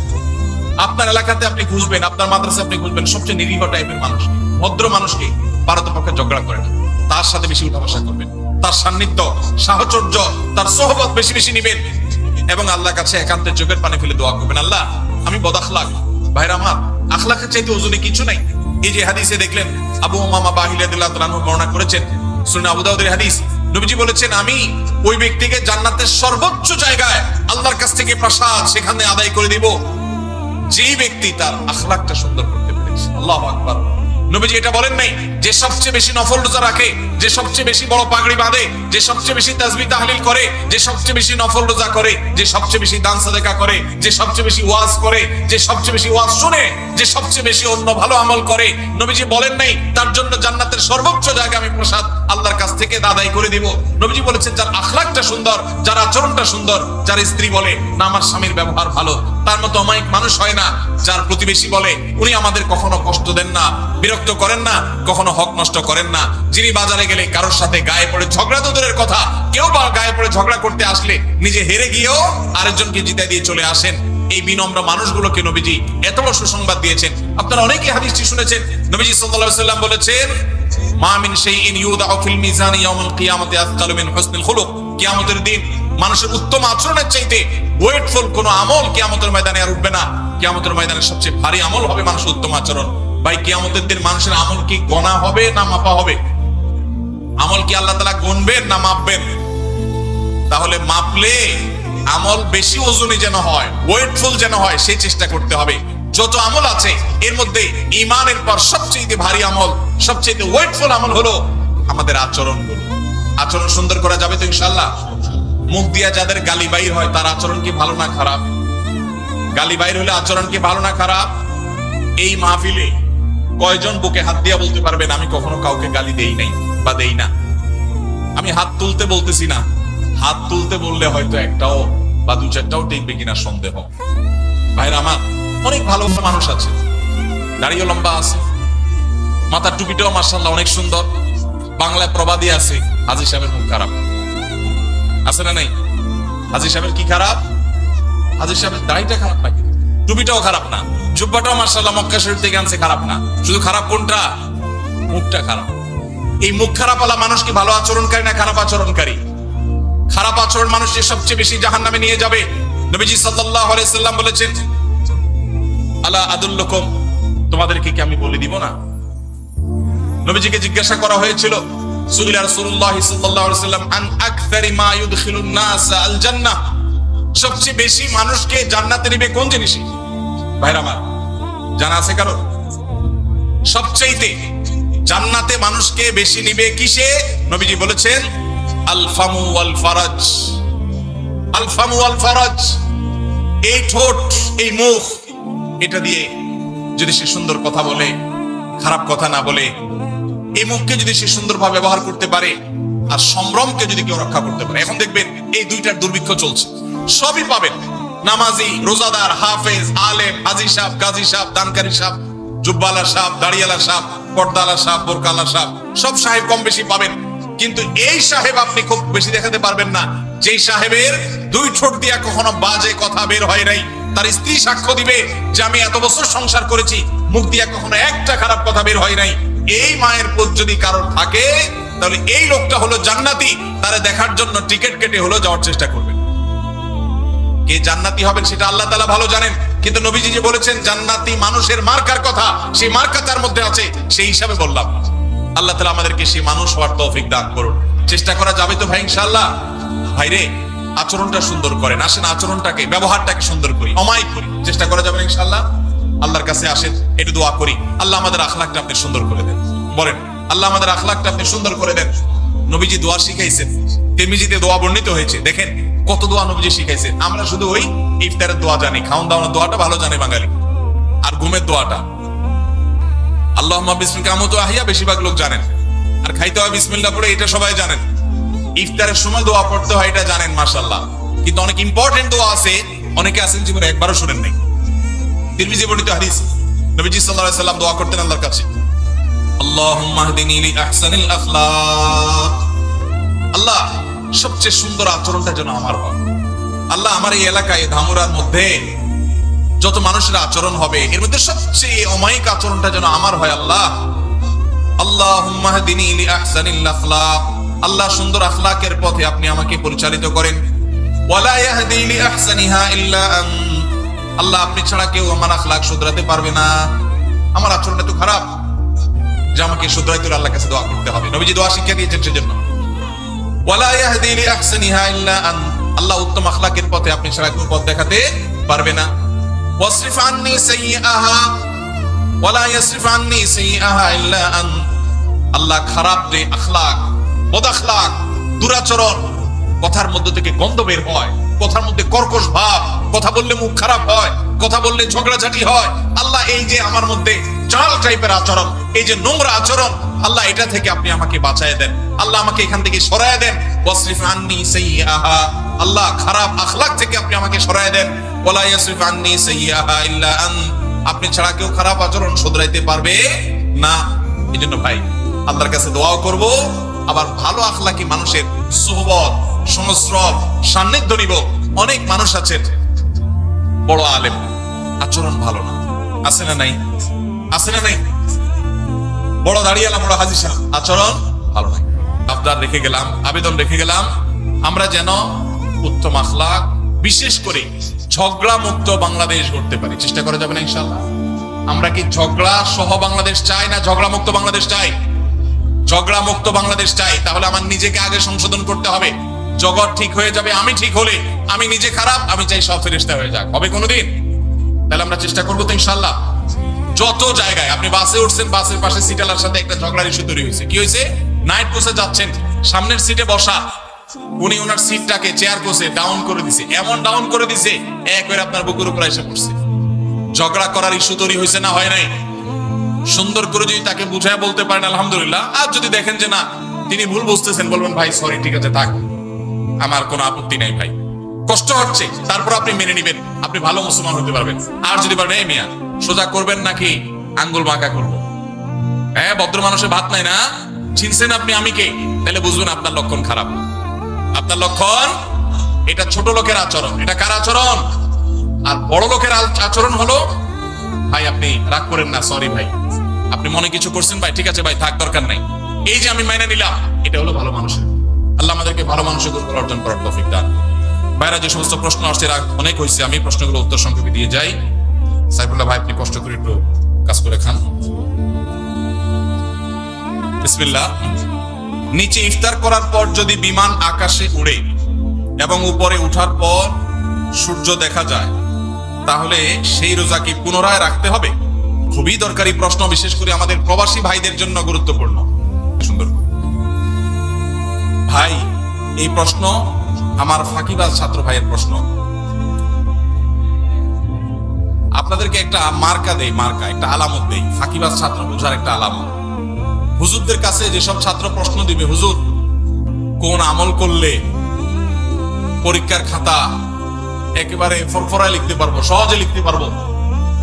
আপনার এলাকাতে আপনি খুঁজবেন, আপনার মাদ্রাসায় আপনি খুঁজবেন সবচেয়ে নিরীহ টাইপের মানুষ, ভদ্র মানুষকে পারতপক্ষে ঝগড়া করেন, তার সাথে বেশি উঠাবসা করবেন, তার সান্নিধ্য, সাহচর্য, তার সোহবত বেশি বেশি নিবেন এবং আল্লাহর কাছে একান্তে চোখের পানি ফেলে দোয়া করবেন, আল্লাহ আমি বদআখলাক। ভাইরা আমার, আখলাকের চাইতে ওজনে কিছু নাই। এই যে হাদিসে দেখলেন আবু উমামা বাহিলী রাদিয়াল্লাহু তাআলা আনহু বর্ণনা করেছেন, সুনান আবু দাউদের হাদিস, নবীজি বলেছেন আমি ওই ব্যক্তিকে জান্নাতের সর্বোচ্চ জায়গায় আল্লাহর কাছ থেকে প্রসাদ সেখানে আদায় করে দিব যেই ব্যক্তি তার আখলাকটা সুন্দর করতে পেরেছে। আল্লাহু আকবার। নবীজি এটা বলেন নাই যে সবচেয়ে বেশি নফল রোজা রাখে, যে সবচেয়ে বেশি বড় পাগড়ি বাঁধে, যে সবচেয়ে বেশি তাসবিহ তাহলিল করে, যে সবচেয়ে বেশি নফল রোজা করে, যে সবচেয়ে বেশি দান সাদাকা করে, যে সবচেয়ে বেশি ওয়াজ করে, যে সবচেয়ে বেশি ওয়াজ শুনে, যে সবচেয়ে বেশি অন্য ভালো আমল করে। নবীজি বলেন নাই তার জন্য জান্নাতের সর্বোচ্চ জায়গা আমি প্রসাদ আল্লাহর কাছ থেকে আদায় করে দিব। নবীজি বলেছেন যার আখলাকটা সুন্দর, যার আচরণটা সুন্দর, যার স্ত্রী বলে না আমার স্বামীর ব্যবহার ভালো, তার মতো অমায়িক মানুষ হয় না। যার প্রতিবেশী বলে উনি আমাদের কখনো কষ্ট দেন না, বিরক্ত করেন না, কখনো হক নষ্ট করেন না। যিনি বাজারে গেলে কারোর সাথে গায়ে পড়ে ঝগড়া তো দূরের কথা, কেউ বা গায়ে পড়ে ঝগড়া করতে আসলে নিজে হেরে গিয়েও আরেকজনকে জিতাই দিয়ে চলে আসেন। এই বিনম্র মানুষগুলোকে নবীজি এত বড় সুসংবাদ দিয়েছেন। আপনারা অনেকে হাদিসটি শুনেছেন, নবীজি সাল্লাল্লাহু আলাইহি ওয়াসাল্লাম বলেছেন, মা মিন শাইইন ইউদাউ ফিল মিজানি ইয়াউমাল কিয়ামাতি আযকালু মিন হুসনিল খুলুক। কিয়ামতের দিন মানুষের উত্তম আচরণের চাইতে ওয়েটফুল কোন আমল কিয়ামতের ময়দানে আর উঠবে না। কিয়ামতের ময়দানে সবচেয়ে ভারী আমল হবে মানুষের উত্তম আচরণ। ভাই, কিয়ামতের দিন মানুষের আমল কি গণা হবে না মাপা হবে? আমল কি আল্লাহ তাআলা গুনবেন না মাপবেন? তাহলে মাপলে আমল বেশি ওজনী যেন হয়, ওয়েটফুল যেন হয়, সেই চেষ্টা করতে হবে। যত আমল আছে এর মধ্যে ঈমানের পর সবচেয়ে ভারী আমল, সবচেয়ে ওয়েটফুল আমল হলো আমাদের আচরণগুলো। আচরণ সুন্দর করা যাবে তো ইনশাআল্লাহ? মুখ দিয়া যাদের গালি বাইর হয় তার আচরণ কি ভালো না খারাপ? গালি বাইর হলে আচরণ কি ভালো না খারাপ? এই মাহফিলে কয়জন বুকে হাত দিয়া বলতে পারবেন আমি কখনো কাউকে গালি দেই নাই বা দেই না? আমি হাত তুলতে বলতেছি না, হাত তুলতে বললে হয়তো একটাও বা দু চারটাও টিকবে কিনা সন্দেহ। ভাইরা আমার, অনেক ভালো মানুষ আছে, দাড়িও লম্বা আছে, মাথার টুপিটাও মাশাআল্লাহ অনেক সুন্দর। বাংলায় প্রবাদী আছে, হাজী সাহেবের মুখ খারাপ, আছে না নাই? হাজী সাহেবের কি খারাপ? হাজী সাহেবের দাড়িটা খারাপ নাকি? টুপিটাও খারাপ না, জুব্বাটাও মাশাআল্লাহ মক্কা শরীফ থেকে আনছে, খারাপ না। শুধু খারাপ কোনটা? মুখটা খারাপ। এই মুখ খারাপ আলা মানুষ কি ভালো আচরণকারী না খারাপ আচরণকারী? খারাপ আচরণ মানুষকে সবচেয়ে বেশি জাহান্নামে নিয়ে যাবে। নবীজি সাল্লাল্লাহু আলাইহি সাল্লাম বলেছেন, আলা আদুল্লুকুম, তোমাদেরকে কি আমি বলে দিব না? নবীজিকে জিজ্ঞাসা করা হয়েছিল, সুইলা রাসূলুল্লাহ সাল্লাল্লাহু আলাইহি সাল্লাম আন আকসারি মা ইউদখিলুন নাস আল জান্নাহ, সবচেয়ে বেশি মানুষকে জান্নাতে নেবে কোন জিনিসে? ভাইরা আমার, জানা আছে কারো? সবচেয়ে জান্নাতে মানুষকে বেশি নিবে কিসে? নবীজি বলেছেন আল ফামু ওয়াল ফারাজ। আল ফামু ওয়াল ফারাজ, এই ঠোঁট, এই মুখ, এটা দিয়ে যদি সে সুন্দর কথা বলে, খারাপ কথা না বলে, এই মুখকে যদি সে সুন্দরভাবে ব্যবহার করতে পারে, আর সম্ভ্রমকে যদি কেউ রক্ষা করতে পারে। এখন দেখবেন এই দুইটার দুর্ভিক্ষ চলছে, সবই পাবেন, নামাজি, রোজাদার, হাফেজ, আলেম, হাজী সাহেব, গাজী সাহেব, দানকারী সাহেব, জুব্বালা সাহেব, দাড়িয়ালা সাহেব, পর্দালা সাহেব, বোরকালা সাহেব, সব সাহেব কম বেশি পাবেন। কিন্তু এই সাহেব আপনি খুব বেশি দেখাতে পারবেন না, যেই সাহেবের দুই ঠোঁট দিয়া কখনো বাজে কথা বের হয় নাই। তার স্ত্রী সাক্ষ্য দিবে যে আমি এত বছর সংসার করেছি, মুখ দিয়া কখনো একটা খারাপ কথা বের হয় নাই। এই মায়ের পুত যদি কারোর থাকে, তাহলে এই লোকটা হলো জান্নাতি। তারে দেখার জন্য টিকিট কেটে হলো যাওয়ার চেষ্টা করবেন। কে জান্নাতি হবেন সেটা আল্লাহ তাআলা ভালো জানেন, কিন্তু নবীজি যে বলেছেন জান্নাতি মানুষের মার্কার কথা, সেই মার্কা তার মধ্যে আছে, সেই হিসাবে বললাম। আল্লাহ তাআলা আমাদেরকে সেই মানুষ হওয়ার তৌফিক দান করুন। চেষ্টা করা যাবে তো ভাই ইনশাআল্লাহ? ভাইরে, আচরণটা সুন্দর করেন, আসেন আচরণটাকে, ব্যবহারটাকে সুন্দর করি, অমায়িক করি। চেষ্টা করা যাবে ইনশাআল্লাহ? আল্লাহর কাছে আসেন, একটু দোয়া করি, আল্লাহ আমাদের আখলাকটা আপনি সুন্দর করে দেন। বলেন, আল্লাহ আমাদের আখলাকটা আপনি সুন্দর করে দেন। নবীজি দোয়া শিখাইছেন, তিরমিজিতে দোয়া বর্ণিত হয়েছে, দেখেন কত দোয়া নবীজি শিখাইছেন। আমরা শুধু ওই ইফতারের দোয়া জানি, খাওয়ান দাওয়ানোর দোয়াটা ভালো জানে বাঙালি, আর ঘুমের দোয়াটা আল্লাহুম্মা বিসমিকা আমুতু আহইয়া বেশিরভাগ লোক জানেন, আর খাইতে হয় বিসমিল্লাহ পড়ে, এটা সবাই জানেন। ইফতারের সময় দোয়া পড়তে হয়, এটা জানেন মাশাআল্লাহ। কিন্তু অনেক ইম্পর্টেন্ট দোয়া আছে, অনেকে আছেন জীবনে একবারও শুনেন নাই। তিরমিজি বর্ণিত হাদিস, নবীজি সাল্লাল্লাহু আলাইহি সাল্লাম দোয়া করতেন আল্লাহর কাছে, আল্লাহুম্মা হদিনি লি আহসানিল আখলাক, আল্লাহ সবচেয়ে সুন্দর আচরণটা যেন আমার হয়। আল্লাহ আমার এই এলাকায় ধামুরার মধ্যে যত মানুষের আচরণ হবে, এর মধ্যে সবচেয়ে অমায়িক আচরণটা যেন আমার হয়। আল্লাহ আল্লাহুম্মা হদিনি লি আহসানিল আখলাক, আল্লাহ সুন্দর আখলাকের পথে আপনি আমাকে পরিচালিত করেন। ওয়ালা ইয়াহদি লি আহসানিহা ইল্লা আন, আল্লাহ আপনি ছাড়া কেউ আমার আখলাক শুধরাতে পারবে না। আমার আচরণটা তো খারাপ যে আমাকে শুধরাইতে আল্লাহর কাছে দোয়া করতে হবে। নবীজি দোয়া শিক্ষা দিয়েছেন সেজন্য। ওয়ালা ইয়াহদি লি আহসানিহা ইল্লা আন, আল্লাহ উত্তম আখলাকের পথে আপনি ছাড়া কেউ পথ দেখাতে পারবে না। ওয়াসরিফ আন্নি সাইয়্যাহা ওয়ালা ইয়াসরিফ আন্নি সাইয়্যাহা ইল্লা আন, আল্লাহ খারাপ যে আখলাক, বদ আখলাক, দুরাচরণ, কথার মধ্য থেকে গন্ধ বের হয়, কথার মধ্যে কর্কশ ভাব, কথা বললে মুখ খারাপ হয়, কথা বললে ঝগড়াঝাটি হয়, আল্লাহ এই যে আমার মধ্যে চাল টাইপের আচরণ, এই যে নোংরা আচরণ, আল্লাহ এটা থেকে আপনি আমাকে বাঁচায় দেন, আল্লাহ আমাকে এখান থেকে সরায় দেন। ওয়াসরিফ আন্নি সাইয়্যাহা, আল্লাহ খারাপ আখলাক থেকে আপনি আমাকে সরায় দেন। ওয়ালা ইয়াসরিফ আন্নি সাইয়্যাহা ইল্লা আন, আপনি ছাড়া কেউ খারাপ আচরণ শুধরাইতে পারবে না। এজন্য ভাই আল্লাহর কাছে দোয়াও করব, আবার ভালো আখলাকি মানুষের সুহবত, সংস্রব, সান্নিধ্য নিব। অনেক মানুষ আছেন বড় আলেম, আচরণ ভালো না, আছে না নাই? আছে না নাই? বড় দাঁড়িয়ালাম, বড় হাজি সাহেব, আচরণ ভালো নাই। আবদার রেখে গেলাম, আবেদন রেখে গেলাম, আমরা যেন উত্তম আখলাক, বিশেষ করে ঝগড়া মুক্ত বাংলাদেশ গড়তে পারি। চেষ্টা করা যাবে না ইনশাআল্লাহ? আমরা কি ঝগড়া সহ বাংলাদেশ চাই না ঝগড়া মুক্ত বাংলাদেশ চাই? ঝগড়া মুক্ত বাংলাদেশ চাই। তাহলে আমার নিজেকে আগে সংশোধন করতে হবে। জগৎ ঠিক হয়ে যাবে আমি ঠিক হলে। আমি নিজে খারাপ, আমি চাই সব ফেরেশতা হয়ে যাক। হবে কোনোদিন? তাহলে আমরা চেষ্টা করবো তো ইনশাআল্লাহ। যত জায়গায় আপনি বাসে উঠছেন, বাসের পাশে সিটালার সাথে একটা ঝগড়ার ইস্যু তৈরি হয়েছে। কি হয়েছে? নাইট কোচে যাচ্ছেন, সামনের সিটে বসা, উনি ওনার সিটটাকে চেয়ার কোচে ডাউন করে দিছে, এমন ডাউন করে দিছে একবার আপনার বুকের উপর এসে পড়ছে। ঝগড়া করার ইস্যু তৈরি হয়েছে না হয় নাই? সুন্দর করে যদি তাকে বুঝায় বলতে পারেন আলহামদুলিল্লাহ। আর যদি দেখেন যে না তিনি ভুল বুঝতেছেন, বলবেন ভাই সরি, ঠিক আছে থাক, আমার কোনো আপত্তি নাই ভাই, কষ্ট হচ্ছে, তারপর আপনি মেনে নিবেন, আপনি ভালো মুসলমান হতে পারবেন। আর যদি বলেন এই মিয়া সোজা করবেন নাকি আঙ্গুল বাঁকা করবো, হ্যাঁ ভদ্র মানুষের ভাত নাই না, চিনছেন আপনি আমি কে, তাহলে বুঝবেন আপনার লক্ষণ খারাপ। আপনার লক্ষণ, এটা ছোট লোকের আচরণ। এটা কার আচরণ? আর বড় লোকের আচরণ হলো ভাই আপনি রাগ করেন না, সরি ভাই, আপনি মনে কিছু করছেন ভাই, ঠিক আছে ভাই থাক, দরকার নাই, এই যে আমি মাইনে নিলাম, এটা হলো ভালো মানুষের। আল্লাহ আমাদেরকে ভালো মানুষের গুণ অর্জন করার তৌফিক দান। ভাইরা যে সমস্ত প্রশ্ন আসছে অনেক হয়েছে, আমি প্রশ্নগুলো উত্তর সংক্ষেপে দিয়ে যাই। সাইফুল্লাহ ভাই আপনি কষ্ট করে একটু কাজ করে খান। বিসমিল্লাহ। নিচে ইফতার করার পর যদি বিমান আকাশে উড়ে এবং উপরে উঠার পর সূর্য দেখা যায়, তাহলে সেই রোজা কি পুনরায় রাখতে হবে? খুবই দরকারি প্রশ্ন, বিশেষ করে আমাদের প্রবাসী ভাইদের জন্য গুরুত্বপূর্ণ। সুন্দর ভাই, এই প্রশ্ন আমার ফাঁকিবাজ ছাত্র ভাইয়ের প্রশ্ন। আপনাদেরকে একটা মার্কা দেই, মার্কা একটা আলামত দেই, ফাঁকিবাজ ছাত্র বোঝার একটা আলামত। হুজুরদের কাছে যেসব ছাত্র প্রশ্ন দিবে, হুজুর কোন আমল করলে পরীক্ষার খাতা একেবারে ফরফরায় লিখতে পারবো, সহজে লিখতে পারবো,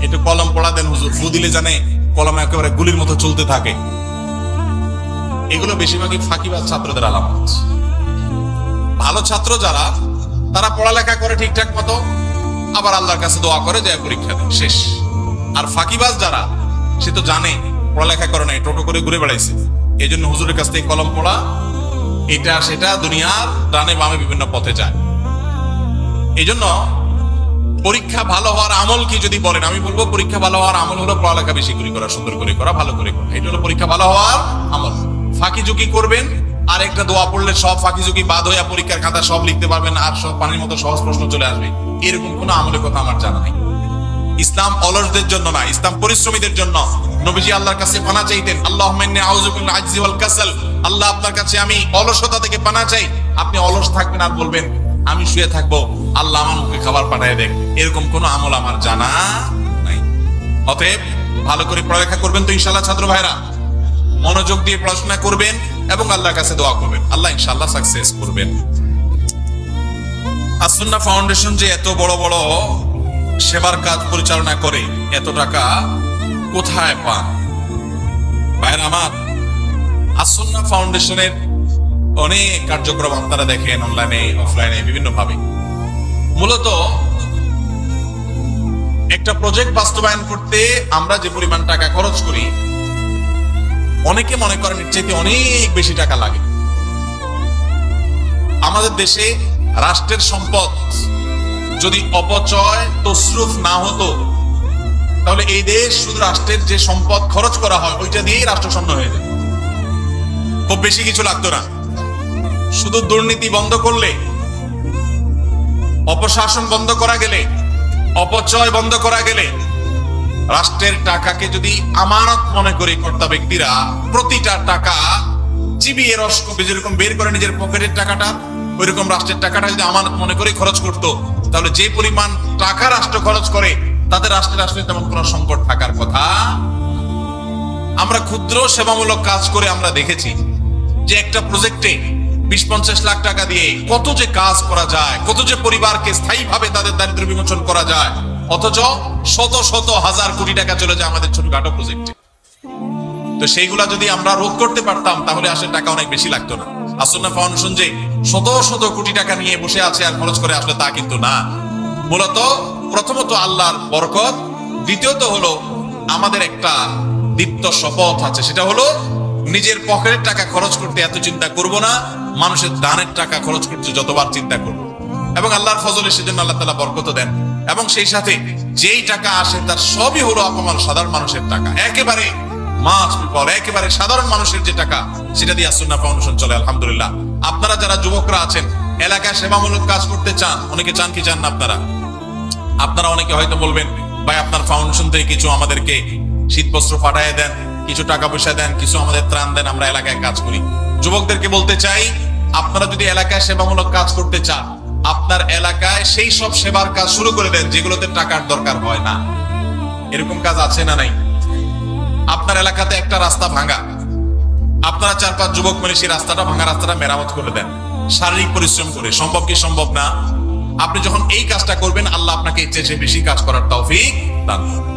একটু কলম পড়া দেন হুজুর, ফু দিলে জানে কলম একেবারে গুলির মতো চলতে থাকে। এগুলো বেশিরভাগই ফাঁকিবাজ ছাত্রদের আলামত। ভালো ছাত্র যারা, তারা পড়ালেখা করে ঠিকঠাক মতো, আবার আল্লাহর কাছে দোয়া করে যায় পরীক্ষা দেয়, শেষ। আর ফাঁকিবাজ যারা, সে তো জানে পড়ালেখা করে নাই, টোটো করে ঘুরে বেড়াইছে, এই জন্য হুজুরের কাছ থেকে কলম পড়া, এটা সেটা দুনিয়ার ডানে বামে বিভিন্ন পথে যায়। এই জন্য পরীক্ষা ভালো হওয়ার আমল কি যদি বলেন, আমি বলবো পরীক্ষা ভালো হওয়ার আমল হলো পড়ালেখা বেশি করে করা, সুন্দর করে করা, ভালো করে করা। এটা হলো পরীক্ষা ভালো হওয়ার আমল। ফাঁকি ঝুঁকি করবেন আর একটা দোয়া পড়লে সব ফাঁকি ঝুঁকি বাদ হইয়া পরীক্ষার খাতা সব লিখতে পারবেন আর সব পানির মতো সহজ প্রশ্ন চলে আসবে, এরকম কোনো আমলের কথা আমার জানা নেই। ইসলাম অলসদের জন্য না, ইসলাম পরিশ্রমীদের জন্য। নবীজি আল্লাহর কাছে পানা চাইতেন, আল্লাহুম্মা ইন্নী আউযু বিল আজজি ওয়াল কাসাল, আল্লাহ আপনার কাছে আমি অলসতা থেকে পানা চাই। আপনি অলস থাকবেন আর বলবেন আমি শুয়ে থাকবো, আল্লাহ আমার মুখে খাবার পাঠায় দেন, এরকম কোনো আমল আমার জানা নাই। অতএব ভালো করে পড়ালেখা করবেন তো ইনশাআল্লাহ ছাত্র ভাইরা, মনোযোগ দিয়ে পড়াশোনা করবেন এবং আল্লাহর কাছে দোয়া করবেন, আল্লাহ ইনশাআল্লাহ সাকসেস করবেন। আস-সুন্নাহ ফাউন্ডেশন যে এত বড় বড় সেবার কাজ পরিচালনা করে, এত টাকা কোথায় পান? ভাইরা আমার, আস-সুন্নাহ ফাউন্ডেশনের অনেক কার্যক্রম আপনারা দেখেন অনলাইনে অফলাইনে বিভিন্ন ভাবে। মূলত একটা প্রজেক্ট বাস্তবায়ন করতে আমরা যে পরিমাণ টাকা খরচ করি, অনেকে মনে করেন এর চাইতে অনেক বেশি টাকা লাগে। আমাদের দেশে রাষ্ট্রের সম্পদ যদি অপচয় তসরুফ না হতো, তাহলে এই দেশ শুধু রাষ্ট্রের যে সম্পদ খরচ করা হয় ওইটা দিয়েই রাষ্ট্রশূন্য হয়ে যেত, খুব বেশি কিছু লাগতো না। শুধু দুর্নীতি বন্ধ করলে, অপশাসন বন্ধ করা গেলে, অপচয় বন্ধ করা গেলে, রাষ্ট্রের টাকাকে যদি আমানত মনে করে কর্তা ব্যক্তিরা প্রতিটা টাকা চিবিয়ে রস করবে, যেরকম বের করে নিজের পকেটের টাকাটা, ওইরকম রাষ্ট্রের টাকাটা যদি আমানত মনে করে খরচ করতো, তাহলে যে পরিমাণ টাকা রাষ্ট্র খরচ করে তাদের রাষ্ট্রের আসলে তেমন কোনো সংকট থাকার কথা। আমরা ক্ষুদ্র সেবামূলক কাজ করে আমরা দেখেছি যে একটা প্রজেক্টে 20-50 লাখ টাকা দিয়ে কত যে কাজ করা যায়, কত যে পরিবারকে স্থায়ীভাবে তাদের দারিদ্র্য বিমোচন করা যায়, অথচ শত শত হাজার কোটি টাকা চলে যায় আমাদের ছোটখাটো প্রজেক্টে। তো সেইগুলা যদি আমরা রোধ করতে পারতাম তাহলে আসলে টাকা অনেক বেশি লাগতো না। আস-সুন্নাহ ফাউন্ডেশন যে শত শত কোটি টাকা নিয়ে বসে আছে আর খরচ করে আসলে তা কিন্তু না। মূলত প্রথমত আল্লাহর বরকত, দ্বিতীয়ত হলো আমাদের একটা দীপ্ত শপথ আছে, সেটা হলো নিজের পকেটের টাকা খরচ করতে এত চিন্তা করব না, মানুষের দানের টাকা খরচ করতে যতবার চিন্তা করব। এবং আল্লাহর ফজলে সেজন্য আল্লাহ তাআলা বরকত দেন। এবং সেই সাথে যেই টাকা আসে তার সবই হলো আপনার সাধারণ মানুষের টাকা, একেবারে মাস পিপল, একেবারে সাধারণ মানুষের যে টাকা, সেটা দিয়ে সুন্নাহ ফাউন্ডেশন চলে আলহামদুলিল্লাহ। আপনারা যারা যুবকরা আছেন, এলাকায় সেবামূলক কাজ করতে চান, অনেকে চান কি চান না আপনারা অনেকে হয়তো বলবেন, ভাই আপনার ফাউন্ডেশন থেকে কিছু আমাদেরকে শীতবস্ত্র পাঠিয়ে দেন, কিছু টাকা পয়সা দেন, কিছু আমাদের ত্রাণ দেন, আমরা এলাকায় কাজ করি। যুবকদেরকে বলতে চাই, আপনারা যদি এলাকায় সেবামূলক কাজ করতে চান, আপনার এলাকায় সেই সব সেবার কাজ শুরু করে দেন যেগুলোতে টাকার দরকার হয় না। এরকম কাজ আছে না নাই? আপনার এলাকাতে একটা রাস্তা ভাঙা, আপনারা 4-5 যুবক মিলে সেই রাস্তাটা, ভাঙা রাস্তাটা মেরামত করে দেন শারীরিক পরিশ্রম করে। সম্ভব কি সম্ভব না? আপনি যখন এই কাজটা করবেন, আল্লাহ আপনাকে এর চেয়ে বেশি কাজ করার তৌফিক দান করবেন।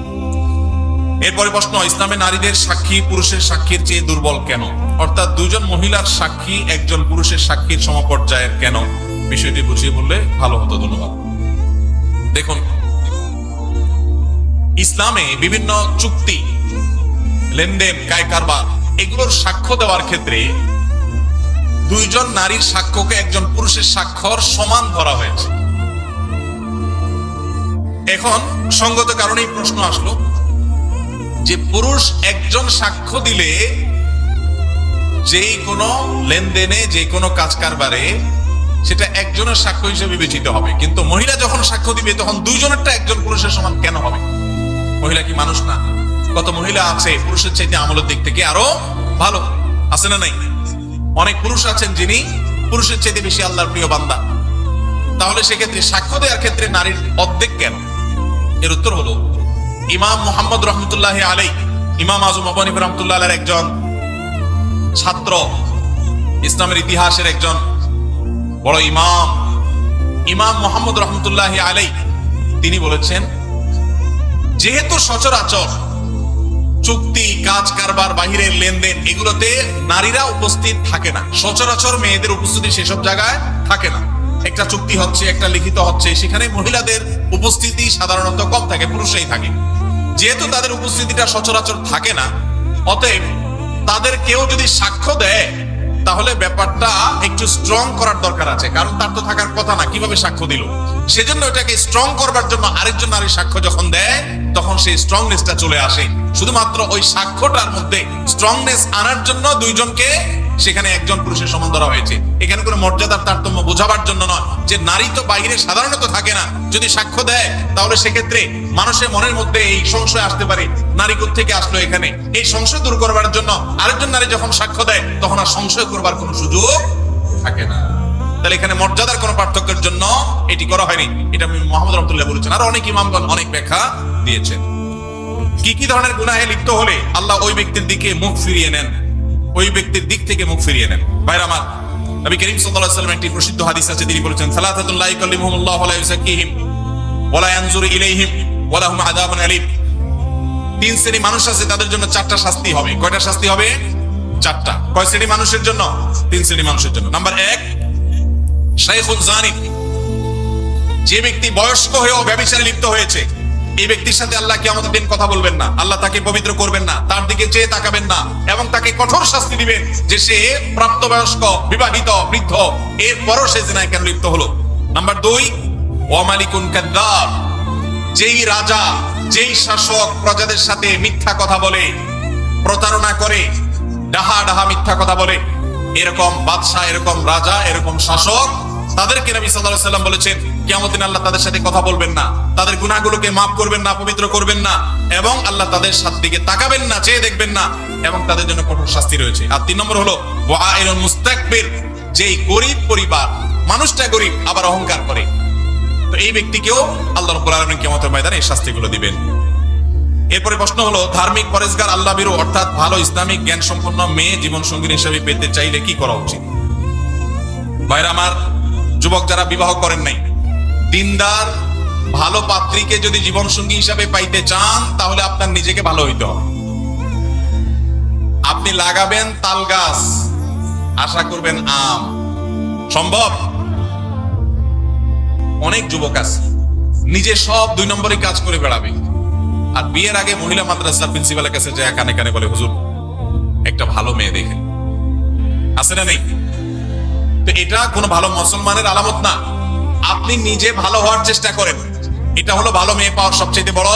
এরপরে প্রশ্ন, ইসলামে নারীদের সাক্ষী পুরুষের সাক্ষীর চেয়ে দুর্বল কেন? অর্থাৎ দুজন মহিলার সাক্ষী একজন পুরুষের সাক্ষীর সমপর্যায়ের কেন? বিষয়টি বুঝিয়ে বললে ভালো হতো। ধন্যবাদ। দেখুন, ইসলামে বিভিন্ন চুক্তি, লেনদেন, কায় কারবার, এগুলোর সাক্ষ্য দেওয়ার ক্ষেত্রে দুইজন নারীর সাক্ষ্যকে একজন পুরুষের সাক্ষর সমান ধরা হয়েছে। এখন সঙ্গত কারণেই প্রশ্ন আসলো যে পুরুষ একজন সাক্ষ্য দিলে যেই কোনো লেনদেনে, যে কোনো কাজ কারবারে সেটা একজনের সাক্ষ্য হিসেবে বিবেচিত হবে, কিন্তু মহিলা যখন সাক্ষ্য দিবে তখন দুইজনেরটা একজন পুরুষের সমান কেন হবে? মহিলা কি মানুষ না? কত মহিলা আছে পুরুষের চাইতে আমলের দিক থেকে আরো ভালো, আছে না নাই? অনেক পুরুষ আছেন যিনি পুরুষের চাইতে বেশি আল্লাহর প্রিয় বান্দা। তাহলে সেক্ষেত্রে সাক্ষ্য দেওয়ার ক্ষেত্রে নারীর অর্ধেক কেন? এর উত্তর হলো, ইমাম মুহাম্মদ রহমতুল্লাহ আলাই, ইমাম আজম আবু হানিফা রাহমাতুল্লাহ আলাইহির একজন ছাত্র, ইসলামের ইতিহাসের একজন বড় ইমাম, ইমাম মুহাম্মদ রহমতুল্লাহ আলাই, তিনি বলেছেন, যেহেতু সচরাচর চুক্তি, কাজ কারবার, বাহিরের লেনদেন, এগুলোতে নারীরা উপস্থিত থাকে না, সচরাচর মেয়েদের উপস্থিতি সেসব জায়গায় থাকে না। একটা চুক্তি হচ্ছে, একটা লিখিত হচ্ছে, সেখানে মহিলাদের উপস্থিতি সাধারণত কম থাকে, পুরুষরাই থাকে। যেহেতু তাদের উপস্থিতিটা সচরাচর থাকে না, অতএব তাদের কেউ যদি সাক্ষ্য দেয় তাহলে ব্যাপারটা একটু স্ট্রং করার দরকার আছে, কারণ তার তো থাকার কথা না, কিভাবে সাক্ষ্য দিল? সেজন্য এটাকে স্ট্রং করবার জন্য আরেকজন নারী সাক্ষ্য যখন দেয় তখন সেই স্ট্রংনেসটা চলে আসে। শুধুমাত্র ওই সাক্ষ্যটার মধ্যে স্ট্রংনেস আনার জন্য দুইজনকে সেখানে একজন পুরুষের সমান ধরা হয়েছে। এখানে কোনো মর্যাদার তারতম্য বোঝাবার জন্য নয়, যে নারী তো বাইরে সাধারণত থাকে না, যদি সাক্ষ্য দেয় তাহলে সেক্ষেত্রে মানুষের মনের মধ্যে এই সংশয় আসতে পারে, নারী কোত্থেকে আসলো এখানে। এই সংশয় দূর করবার জন্য আরেকজন নারী যখন সাক্ষ্য দেয় তখন আর সংশয় করবার কোনো সুযোগ থাকে না। তাহলে এখানে মর্যাদার কোনো পার্থক্যের জন্য এটি করা হয়নি, এটা মুহাম্মদ রহমতুল্লাহ বলেছেন। আর অনেক ইমামগণ অনেক ব্যাখ্যা দিয়েছেন। কি কি ধরনের গুনাহে লিপ্ত হলে আল্লাহ ওই ব্যক্তির দিকে মুখ ফিরিয়ে নেন, ওই ব্যক্তির দিক থেকে মুখ ফিরিয়ে নেন? ভাইরা আমার, নবী করিম সাল্লাল্লাহু আলাইহি ওয়াসাল্লাম একটি প্রসিদ্ধ হাদিস আছে, তিনি বলেছেন, সালাতাতুল লা ইয়াকাল্লিমুহুমুল্লাহু ওয়া লা ইউযাক্কিহিম ওয়া লা ইয়ানজুরু ইলাইহিম ওয়া লাহুম আযাবুন আলীম। 3 শ্রেণী মানুষ আছে, তাদের জন্য 4টা শাস্তি হবে। কয়টা শাস্তি হবে? 4টা। কয় শ্রেণী মানুষের জন্য? 3 শ্রেণী মানুষের জন্য। নাম্বার 1, শাইখুন জানি, যে ব্যক্তি বয়স্ক হয়েও ব্যভিচারে লিপ্ত হয়েছে, এই ব্যক্তির সাথে আল্লাহ কিয়ামতের দিন কথা বলবেন না, আল্লাহ তাকে পবিত্র করবেন না, তার দিকে চেয়ে তাকাবেন না, এবং তাকে কঠোর শাস্তি দিবেন যে সে প্রাপ্তবয়স্ক, বিবাহিত, বৃদ্ধ, এরপরও সে জিনায় কেন লিপ্ত হলো। নাম্বার 2, ওয়া মালিকুন কাযযাব, যেই রাজা, যেই শাসক প্রজাদের সাথে মিথ্যা কথা বলে, প্রতারণা করে, ডাহা ডাহা মিথ্যা কথা বলে, এরকম বাদশা, এরকম রাজা, এরকম শাসক, তাদেরকে নবী সাল্লাল্লাহু আলাইহি ওয়াসাল্লাম বলেছেন কিয়ামতের দিন আল্লাহ তাদের সাথে কথা বলবেন না, তাদের গুনাহগুলোকে মাফ করবেন না, পবিত্র করবেন না, এবং আল্লাহ তাদের দিকে তাকাবেন না, চেয়ে দেখবেন না, এবং তাদের জন্য কঠোর শাস্তি রয়েছে। আর 3 নম্বর হলো ওয়াইলুল মুস্তাকবির, যেই গরীব পরিবার, মানুষটা গরীব আবার অহংকার করে, তো এই ব্যক্তিকেও আল্লাহ রাব্বুল আলামিন কিয়ামতের ময়দানে এই শাস্তিগুলো দিবেন। এরপরে প্রশ্ন হলো, ধার্মিক, পরেজগার, আল্লাহভীরু অর্থাৎ ভালো ইসলামিক জ্ঞান সম্পন্ন মেয়ে জীবন সঙ্গী হিসেবে পেতে চাইলে কি করা উচিত? ভাইরা আমার, যুবক যারা বিবাহ করেন নাই, দিনদার ভালো পাত্রীকে যদি জীবন সঙ্গী হিসাবে পাইতে চান তাহলে আপনার নিজেকে ভালো হইতে হবে। আপনি লাগাবেন তাল গাছ, আশা করবেন আম, সম্ভব? অনেক যুবক আছে নিজে সব 2 নম্বরই কাজ করে বেড়াবে, আর বিয়ের আগে মহিলা মাদ্রাসার প্রিন্সিপালের কাছে যায় কানে কানে বলে, হুজুর একটা ভালো মেয়ে দেখেন। আছে না নেই? তো এটা কোনো ভালো মুসলমানের আলামত না। আপনি নিজে ভালো হওয়ার চেষ্টা করেন, এটা হলো ভালো মেয়ে পাওয়ার সবচেয়ে বড়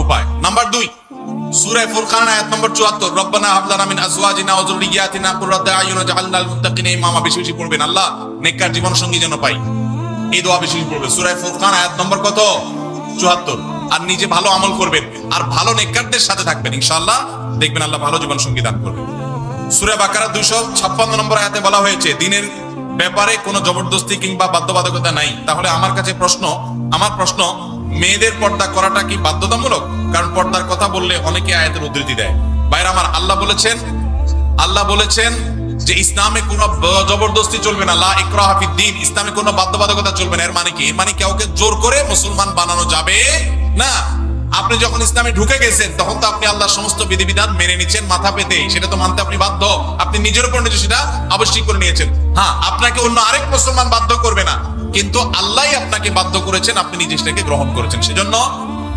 উপায়। নাম্বার 2, সূরা ফুরকান আয়াত নম্বর 74, রব্বানা হাব লানা মিন আজওয়াজিনা ওয়া যুররিয়াতিনা কুররাতা আয়ুন ওয়াজআলনা লিল মুত্তাকিনা ইমামা। বেশি বেশি পড়বেন, আল্লাহ নেককার জীবন সঙ্গী যেন পাই, এই দোয়া বেশি বেশি পড়বেন। সূরা ফুরকান আয়াত নম্বর কত? 74। আর নিজে ভালো আমল করবেন আর ভালো নেককারদের সাথে থাকবেন, ইনশাআল্লাহ দেখবেন আল্লাহ ভালো জীবন সঙ্গী দান করবেন। সূরা বাকারা 256 নম্বর আয়াতে বলা হয়েছে দিনের ব্যাপারে কোনো জবরদস্তি কিংবা বাধ্যবাধকতা নাই। তাহলে আমার প্রশ্ন, মেয়েদের পর্দা করাটা কি বাধ্যতামূলক? কারণ পর্দার কথা বললে অনেকে আয়াতের উদ্ধৃতি দেয়। ভাইরা আমার, আল্লাহ বলেছেন যে ইসলামে কোনো জবরদস্তি চলবে না, লা ইকরাহা ফিদ্দীন, ইসলামে কোনো বাধ্যবাধকতা চলবে না। এর মানে কি? এর মানে কাউকে জোর করে মুসলমান বানানো যাবে না। আপনি যখন ইসলামে ঢুকে গেছেন তখন তো আপনি আল্লাহর সমস্ত বিধিবিধান মেনে নিচ্ছেন মাথা পেতে, সেটা তো মানতে আপনি বাধ্য। আপনি নিজের উপর নিজে সেটা আবশ্যক করে নিয়েছেন। হ্যাঁ, আপনাকে অন্য আরেক মুসলমান বাধ্য করবে না, কিন্তু আল্লাহই আপনাকে বাধ্য করেছেন, আপনি নিজে সেটাকে গ্রহণ করেছেন। সেজন্য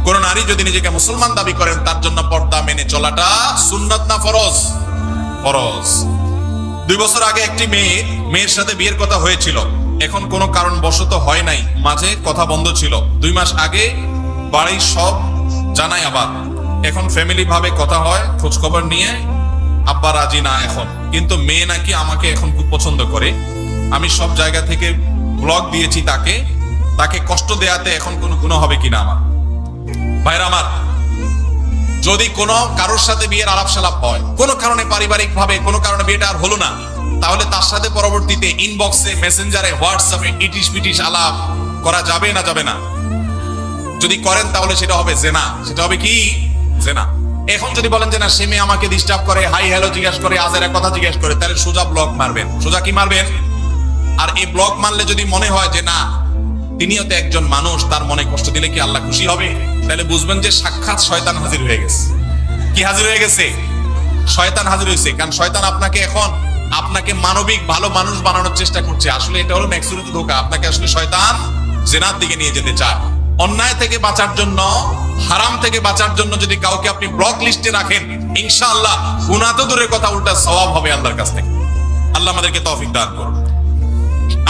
কোন নারী যদি নিজেকে মুসলমান দাবি করেন তার জন্য পর্দা মেনে চলাটা সুন্নাত না ফরজ? ফরজ। 2 বছর আগে একটি মেয়ের সাথে বিয়ের কথা হয়েছিল, এখন কোনো কারণবশত হয় নাই, মাঝে কথা বন্ধ ছিল। 2 মাস আগে বাড়ির সব জানাই, আবার এখন ফ্যামিলি ভাবে কথা হয়, খোঁজ খবর নিয়ে আব্বা রাজি না এখন, কিন্তু মেয়ে নাকি আমাকে এখন খুব পছন্দ করে। আমি সব জায়গা থেকে ব্লক দিয়েছি তাকে কষ্ট দেয়াতে এখন কোনো গুনাহ হবে কিনা আমার? ভাইরা আমার, যদি কোনো কারোর সাথে বিয়ের আলাপ সালাপ হয়, কোনো কারণে পারিবারিক ভাবে কোনো কারণে বিয়েটা আর হলো না, তাহলে তার সাথে পরবর্তীতে ইনবক্সে, মেসেঞ্জারে, হোয়াটসঅ্যাপে ইটিশ পিটিশ আলাপ করা যাবে না? যাবে না? যদি করেন তাহলে সেটা হবে জেনা। সেটা হবে কি? জেনা। এখন যদি বলেন যে না, সে মেয়ে আমাকে ডিস্টার্ব করে, হাই হ্যালো জিজ্ঞাসা করে, আজের এক কথা জিজ্ঞাসা করে, তাহলে সোজা ব্লক মারবেন। সোজা কি মারবেন? আর এই ব্লক মারলে যদি মনে হয় যে না, তিনিও তো একজন মানুষ, তার মনে কষ্ট দিলে কি আল্লাহ খুশি হবে, তাহলে বুঝবেন যে সাক্ষাৎ শয়তান হাজির হয়ে গেছে। কি হাজির হয়ে গেছে? শয়তান হাজির হয়েছে। কারণ শয়তান আপনাকে মানবিক ভালো মানুষ বানানোর চেষ্টা করছে। আসলে এটা হলো ম্যাক্সিমাম ধোঁকা। আপনাকে আসলে শয়তান জেনার দিকে নিয়ে যেতে চায়। অন্যায় থেকে বাঁচার জন্য, হারাম থেকে বাঁচার জন্য যদি কাউকে আপনি ব্লক লিস্টে রাখেন, ইনশাআল্লাহ গুনাহ তো দূরের কথা, উল্টা সওয়াব হবে আল্লাহর কাছ থেকে। আল্লাহ আমাদেরকে তৌফিক দান করুন।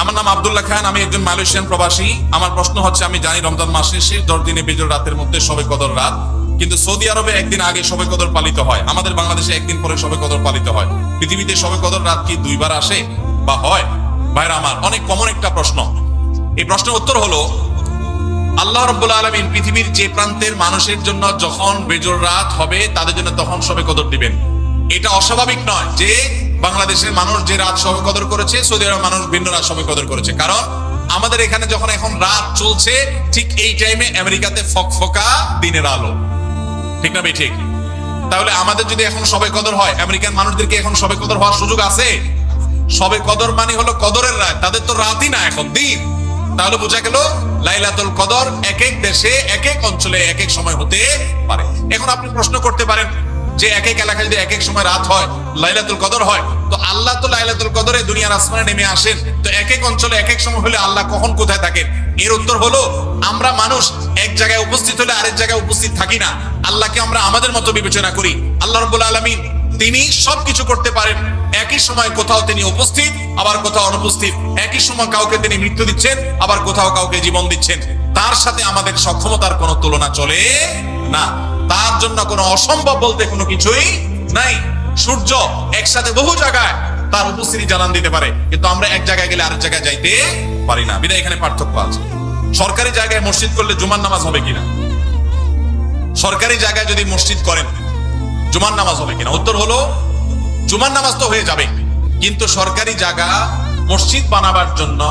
আমার নাম আব্দুল্লাহ খান, আমি একজন মালয়েশিয়ান প্রবাসী। আমার প্রশ্ন হচ্ছে, আমি জানি রমজান মাসের শেষ 10 দিনে বেজোড় রাতের মধ্যে শবে কদর রাত, কিন্তু সৌদি আরবে একদিন আগে শবে কদর পালিত হয়, আমাদের বাংলাদেশে একদিন পরে শবে কদর পালিত হয়। পৃথিবীতে শবে কদর রাত কি 2 বার আসে বা হয়? ভাইরা আমার, অনেক কমন একটা প্রশ্ন। এই প্রশ্নের উত্তর হলো, আল্লাহ রাব্বুল আলামিন পৃথিবীর যে প্রান্তের মানুষের জন্য যখন বেজোড় রাত হবে তাদের জন্য তখন শবে কদর দিবেন। এটা অস্বাভাবিক নয় যে বাংলাদেশের মানুষ যে রাত শবে কদর করেছে, সৌদি আরবের মানুষ ভিন্ন রাত শবে কদর করেছে। কারণ আমাদের এখানে যখন এখন রাত চলছে, ঠিক এই টাইমে আমেরিকাতে ফকফকা দিনের আলো। ঠিক না ভাই? ঠিক। তাহলে আমাদের যদি এখন শবে কদর হয়, আমেরিকান মানুষদেরকে এখন শবে কদর হওয়ার সুযোগ আছে? শবে কদর মানে হলো কদরের রাত, তাদের তো রাতই না, এখন দিন। তাহলে বোঝা গেল লাইলাতুল কদর এক এক দেশে, এক এক অঞ্চলে এক এক সময় হতে পারে। এখন আপনি প্রশ্ন করতে পারেন যে এক এক এলাকায় যদি এক এক সময় রাত হয়, লাইলাতুল কদর হয়, তো আল্লাহ তো লাইলাতুল কদরে দুনিয়ার আসমানে নেমে আসেন, তো এক এক অঞ্চলে এক এক সময় হলে আল্লাহ কখন কোথায় থাকেন? এর উত্তর হলো, আমরা মানুষ এক জায়গায় উপস্থিত হলে আরেক জায়গায় উপস্থিত থাকি না। আল্লাহকে আমরা আমাদের মতো বিবেচনা করি। আল্লাহ রাব্বুল আলামিন তিনি সবকিছু করতে পারেন। একই সময় কোথাও তিনি উপস্থিত, আবার কোথাও অনুপস্থিত। একই সময় কাউকে তিনি মৃত্যু দিচ্ছেন, আবার কোথাও কাউকে জীবন দিচ্ছেন। তার সাথে আমাদের সক্ষমতার কোনো তুলনা চলে না। তার জন্য কোনো অসম্ভব বলতে কোনো কিছুই নাই। সূর্য একসাথে বহু জায়গায় তার উপস্থিতি জানান দিতে পারে, কিন্তু আমরা এক জায়গায় গেলে আরেক জায়গায় যাইতে পারি না। বিধায় এখানে পার্থক্য আছে। সরকারি জায়গায় মসজিদ করলে জুমার নামাজ হবে কিনা? সরকারি জায়গায় যদি মসজিদ করেন, জুমার নামাজ হবে কিনা? উত্তর হলো, জুমার নামাজ তো হয়ে যাবে, কিন্তু সরকারি জায়গা মসজিদ বানাবার জন্য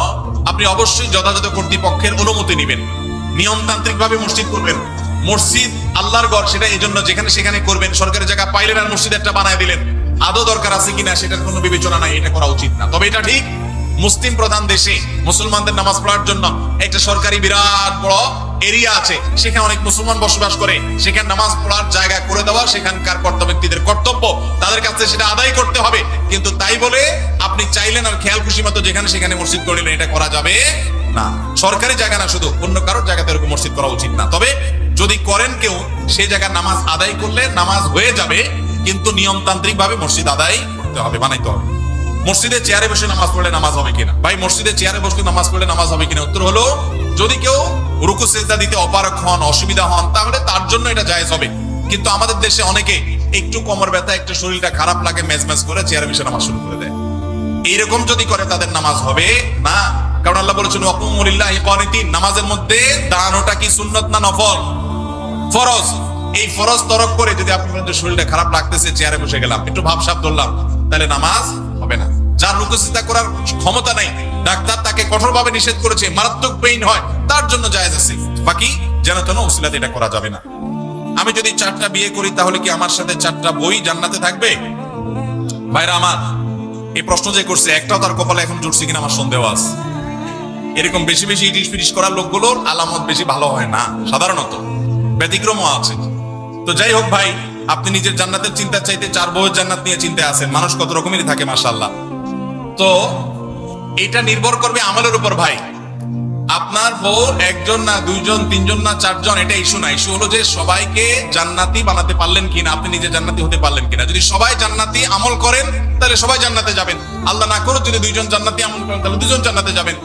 আপনি অবশ্যই যথাযথ কর্তৃপক্ষের অনুমতি নেবেন। নিয়মতান্ত্রিক ভাবে মসজিদ করবেন। মসজিদ আল্লাহর ঘর, সেটা এই জন্য যেখানে সেখানে করবেন। সরকারি জায়গা পাইলেন আর মসজিদ একটা বানায় দিলেন, আদৌ দরকার আছে কিনা সেটার কোনো বিবেচনা নাই, এটা করা উচিত না। তবে এটা ঠিক, মুসলিম প্রধান দেশে মুসলমানদের নামাজ পড়ার জন্য একটা সরকারি বিরাট বড় এরিয়া আছে, সেখানে অনেক মুসলমান বসবাস করে, সেখানে নামাজ পড়ার জায়গা করে দেওয়া সেখানকার কর্তব্য ব্যক্তিদের কর্তব্য, তাদের কাছে সেটা আদায় করতে হবে। কিন্তু তাই বলে আপনি চাইলেন আর খেয়াল খুশি মতো যেখানে সেখানে মসজিদ করলেন, এটা করা যাবে না। সরকারি জায়গা না, শুধু অন্য কারোর জায়গাতে এরকম মসজিদ করা উচিত না। তবে যদি করেন কেউ, সেই জায়গায় নামাজ আদায় করলে নামাজ হয়ে যাবে, কিন্তু নিয়মতান্ত্রিক ভাবে মসজিদ আদায় করতে হবে, বানাইতে হবে। মসজিদে চেয়ারে বসে নামাজ পড়লে নামাজ হবে কিনা? ভাই, মসজিদে চেয়ারে বসে নামাজ পড়লে নামাজ হবে কিনা? উত্তর হলো, যদি কেউ রুকু সিজদা দিতে অপারগ হন, অসুবিধা হন, তাহলে তার জন্য এটা জায়েজ হবে। কিন্তু আমাদের দেশে অনেকে একটু কোমর ব্যথা, একটু শরীরটা খারাপ লাগে, মেজমেজ করে চেয়ারে বসে নামাজ শুরু করে দেয়। এইরকম যদি করে তাদের নামাজ হবে না। কারণ আল্লাহ বলেছেন ওয়াকুমু লিল্লাহি কানিতিন, নামাজের মধ্যে দাঁড়ানোটা কি সুন্নাত না নফল? ফরজ। এই ফরজ তরক করে যদি আপনি শরীরটা খারাপ লাগতেছে, চেয়ারে বসে গেলাম, একটু ভাবসাব ধরলাম, তাহলে নামাজ হবে না। যার রুকু সিজদা করার ক্ষমতা নাই, ডাক্তার তাকে কঠোরভাবে নিষেধ করেছে, মারাত্মক পেইন হয়, তার জন্য জায়েজ আছে। বাকি যেন তেন উসিলাতে এটা করা যাবে না। আমি যদি 4টা বিয়ে করি, তাহলে কি আমার সাথে 4টা বই জান্নাতে থাকবে? ভাইরা আমার, এই প্রশ্ন যে করছে, একটাও তার কপালে এখন জুটছে কিনা আমার সন্দেহ আছে। এরকম বেশি বেশি ইটিশ পিটিশ করার লোকগুলোর আলামত বেশি ভালো হয় না, সাধারণত ব্যতিক্রমও আছে। তো যাই হোক ভাই, আপনি নিজের জান্নাতের চিন্তা চাইতে 4 বউয়ের জান্নাত নিয়ে চিন্তায় আছেন। মানুষ কত রকমেরই থাকে, মাশাআল্লাহ। তো এটা নির্ভর করবে আমলের উপর ভাই। আপনার বউ 1 জন না, 2 জন, 3 জন না, 4 জন, এটা ইস্যু না। ইস্যু হলো যে সবাইকে জান্নাতি বানাতে পারলেন কিনা, আপনি নিজে জান্নাতি হতে পারলেন কিনা। যদি সবাই জান্নাতি আমল করেন, তাহলে সবাই জান্নাতে যাবেন। আল্লাহ না করুক যদি 2 জন জান্নাতি আমল করেন, তাহলে 2 জন জান্নাতে যাবেন।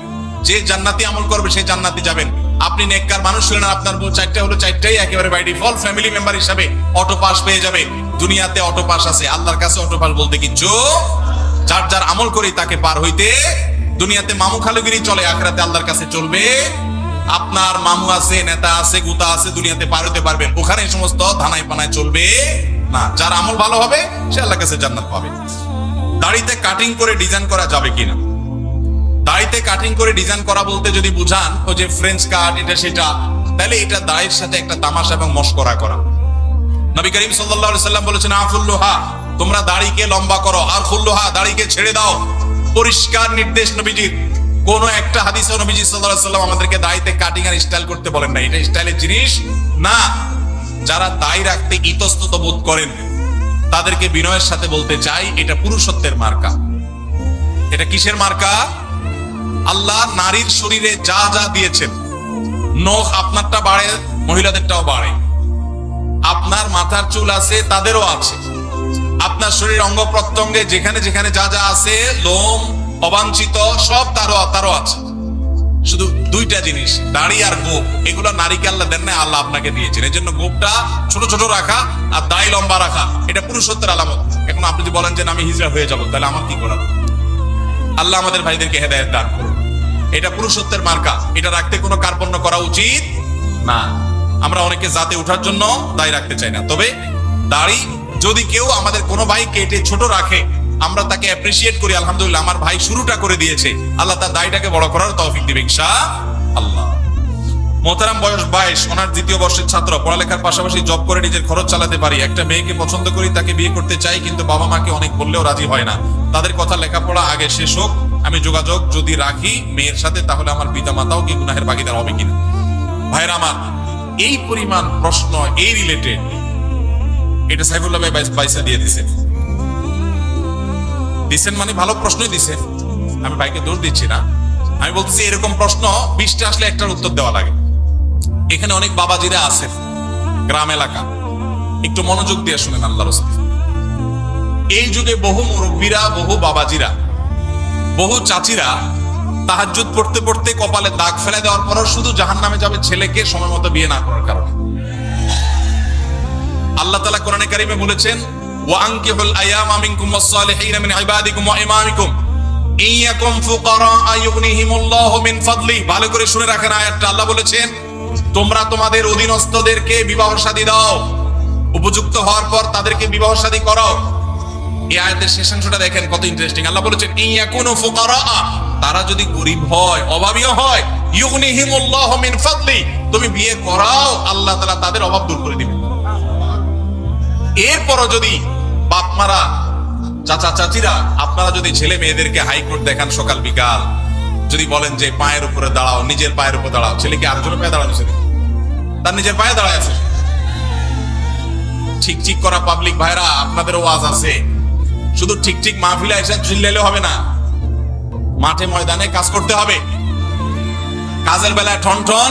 যে জান্নাতি আমল করবে সে জান্নাতি যাবেন। আপনি নেককার মানুষ হলেন, আপনার বউ 4টা হলো 4টাই একেবারে বাই ডিফল্ট ফ্যামিলি মেম্বার হিসাবে অটো পাস পেয়ে যাবে। দুনিয়াতে অটো পাস আছে, আল্লাহর কাছে অটো পাস বলতে কিচ্ছু। যার যার আমল করি তাকে পার হইতে, দুনিয়াতে মামু খালুগিরি চলে, আখিরাতে আল্লাহর কাছে চলবে। আপনার মামু আছে, নেতা আছে, গুতা আছে, দুনিয়াতে পার হতে পারবেন, ওখানে সমস্ত ধানায় পানায় চলবে না। যার আমল ভালো হবে সে আল্লাহর কাছে জান্নাত পাবে। দাড়িতে কাটিং করে ডিজাইন করা যাবে কিনা? দাড়িতে কাটিং করে ডিজাইন করা বলতে যদি বুঝান ও যে ফ্রেঞ্চ কাট, এটা সেটা, তাহলে এটা দাড়ির সাথে একটা তামাশা এবং মশকরা করা। নবী করিম সাল্লাল্লাহু আলাইহি সাল্লাম বলেছেন আফুল্লুহা, তোমরা দাড়িকে লম্বা করো, আর খুল্লুহা, দাড়িকে ছেড়ে দাও। পরিষ্কার নির্দেশ নবীজির। কোন একটা হাদিসে নবীজি সাল্লাল্লাহু আলাইহি সাল্লাম আমাদেরকে দাড়িতে কাটিং আর স্টাইল করতে বলেন না। এটা স্টাইলের জিনিস না। যারা দাড়ি রাখতে ইতস্তত বোধ করেন, তাদেরকে বিনয়ের সাথে বলতে চাই, এটা পুরুষত্বের মার্কা। এটা কিসের মার্কা? আল্লাহ নারীর শরীরে যা যা দিয়েছেন, নখ আপনারটা বাড়ে, মহিলাদেরটাও বাড়ে। আপনার মাথার চুল আছে, তাদেরও আছে। আপনার শরীর অঙ্গ প্রত্যঙ্গে যেখানে যেখানে যা যা আছে, লোম, অবাঞ্ছিত, সব তারও আছে। শুধু 2টা জিনিস, দাড়ি আর গোপ, এগুলো নারীকে আল্লাহ দেন না, আল্লাহ আপনাকে দিয়েছেন। এই জন্য গোপটা ছোট ছোট রাখা আর দাড়ি লম্বা রাখা, এটা পুরুষত্বের আলামত। এখন আপনি যদি বলেন যে আমি হিজড়া হয়ে যাব, তাহলে আমার কি করার? আল্লাহ আমাদের ভাইদেরকে হেদায়েত দান করুন। এটা পুরুষত্বের মার্কা, এটা রাখতে কোনো কার্পণ্য করা উচিত না। আমরা অনেকে জাতে ওঠার জন্য দাড়ি রাখতে চাই না। তবে দাড়ি যদি কেউ আমাদের কোনো ভাই কেটে ছোট রাখে, আমরা তাকে অ্যাপ্রিসিয়েট করি, আলহামদুলিল্লাহ আমার ভাই শুরুটা করে দিয়েছে, আল্লাহ তার দাড়িটাকে বড় করার তৌফিক দিবেন ইনশাআল্লাহ। মোহতারাম, বয়স 22, অনার্স 2য় বর্ষের ছাত্র, পড়ালেখার পাশাপাশি জব করে নিজের খরচ চালাতে পারি। একটা মেয়েকে পছন্দ করি, তাকে বিয়ে করতে চাই, কিন্তু বাবা মাকে অনেক বললেও রাজি হয় না। তাদের কথা লেখাপড়া আগে শেষ হোক, আমি যোগাযোগ যদি রাখি মেয়ের সাথে, তাহলে আমার পিতা মাতাও কি গুনাহের ভাগীদার হবে কিনা? ভাইরা আমার, এই পরিমাণ প্রশ্ন এই রিলেটেড, এটা সাইফুল্লাহ ভাই বাইসা দিয়ে দিছেন মানে ভালো প্রশ্নই দিছে। আমি ভাইকে দোষ দিচ্ছি না, আমি বলতেছি এরকম প্রশ্ন 20টা আসলে একটার উত্তর দেওয়া লাগে। এখানে অনেক বাবাজিরা আছে, গ্রাম এলাকা, একটু মনোযোগ দিয়ে শুনেন আল্লাহর রাসূল। এই যুগে বহু মুরব্বীরা, বহু বাবাজিরা, বহু চাচিরা তাহাজ্জুদ পড়তে পড়তে কপালে দাগ ফেলে দেওয়ার পরও শুধু জাহান্নামে যাবে ছেলেকে সময় মতো বিয়ে না করার কারণে। আল্লাহ তাআলা কোরআনে কারীমে বলেছেন, ওয়া আনকিহুল আয়ামা মিনকুম ওয়াস-সালিহিনা মিন ইবাদিকুম ওয়া ইমামিকুম ইয়াকুম ফুকারা আয়ুগনিহিমুল্লাহু মিন ফাদলি। ভালো করে শুনে রাখেন আয়াতটা। আল্লাহ বলেছেন, তোমরা তোমাদের অধীনস্থদেরকে বিবাহ শাদী দাও, উপযুক্ত হওয়ার পর তাদেরকে বিবাহ শাদী করাও। এই আয়াতের শেষাংশটা দেখেন কত ইন্টারেস্টিং। আল্লাহ বলেছেন, ইয়াকুনু ফুকারা, তারা যদি গরীব হয়, অভাবীও হয়, ইউগনিহিমুল্লাহু মিন ফাদলি, তুমি বিয়ে করাও, আল্লাহ তাআলা তাদের অভাব দূর করে দিবেন। এরপরও যদি বাপমারা, চাচা চাচিরা, আপনারা যদি ছেলে মেয়েদেরকে হাইকোর্ট দেখান সকাল বিকাল, যদি বলেন যে পায়ের উপরে দাঁড়াও, নিজের পায়ের উপরে দাঁড়াও, ছেলেকে আরেকজনের পায়ে দাঁড়ানো, তার নিজের পায়ে দাঁড়ায় আছে। ঠিক ঠিক করা পাবলিক ভাইরা, আপনাদের ওয়াজ আছে, শুধু ঠিক ঠিক মাহফিলে এসে চিল্লাইলে হবে না, মাঠে ময়দানে কাজ করতে হবে। কাজের বেলায় ঠন ঠন,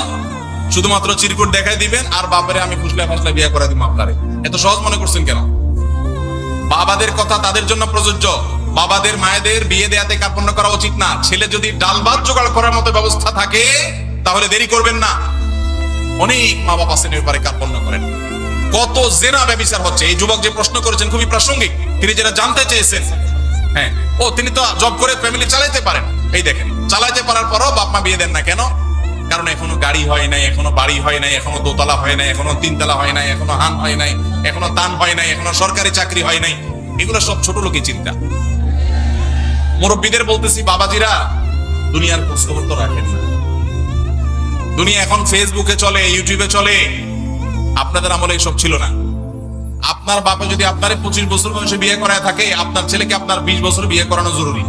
শুধুমাত্র চিরকুট দেখাই দিবেন আর বাবারে আমি ফুসলা ফাসলা বিয়ে করে দিব আপনারে। এত সহজ মনে করছেন কেন? বাবাদের কথা তাদের জন্য প্রযোজ্য। বাবাদের মায়েদের বিয়ে দেয়াতে কার্পণ্য করা উচিত না। ছেলে যদি ডাল ভাত জোগাড় করার মতো ব্যবস্থা থাকে তাহলে দেরি করবেন না। অনেক মা বাবা আছেন এর ব্যাপারে কার্পণ্য করেন। কত জেনা ব্যভিচার হচ্ছে। এই যুবক যে প্রশ্ন করেছেন খুবই প্রাসঙ্গিক। তিনি যেটা জানতে চেয়েছেন, হ্যাঁ, তিনি তো জব করে ফ্যামিলি চালাইতে পারেন। এই দেখেন, চালাইতে পারার পরও বাপ মা বিয়ে দেন না কেন? কারণ এখনো গাড়ি হয় নাই, এখনো বাড়ি হয় নাই, এখনো দোতলা হয় নাই, এখনো তিনতলা হয় নাই, এখনো হান হয় নাই, এখনো তান হয় নাই, এখনো সরকারি চাকরি হয় নাই। এগুলো সব ছোট লোকের চিন্তা। মুরব্বীদের বলতেছি, বাবাজিরা, দুনিয়ার খোঁজ খবর তো রাখেন না। দুনিয়া এখন ফেসবুকে চলে, ইউটিউবে চলে। আপনাদের আমলে এসব ছিল না। আপনার বাপে যদি আপনার 25 বছর বয়সে বিয়ে করায় থাকে, আপনার ছেলেকে আপনার 20 বছর বিয়ে করানো জরুরি।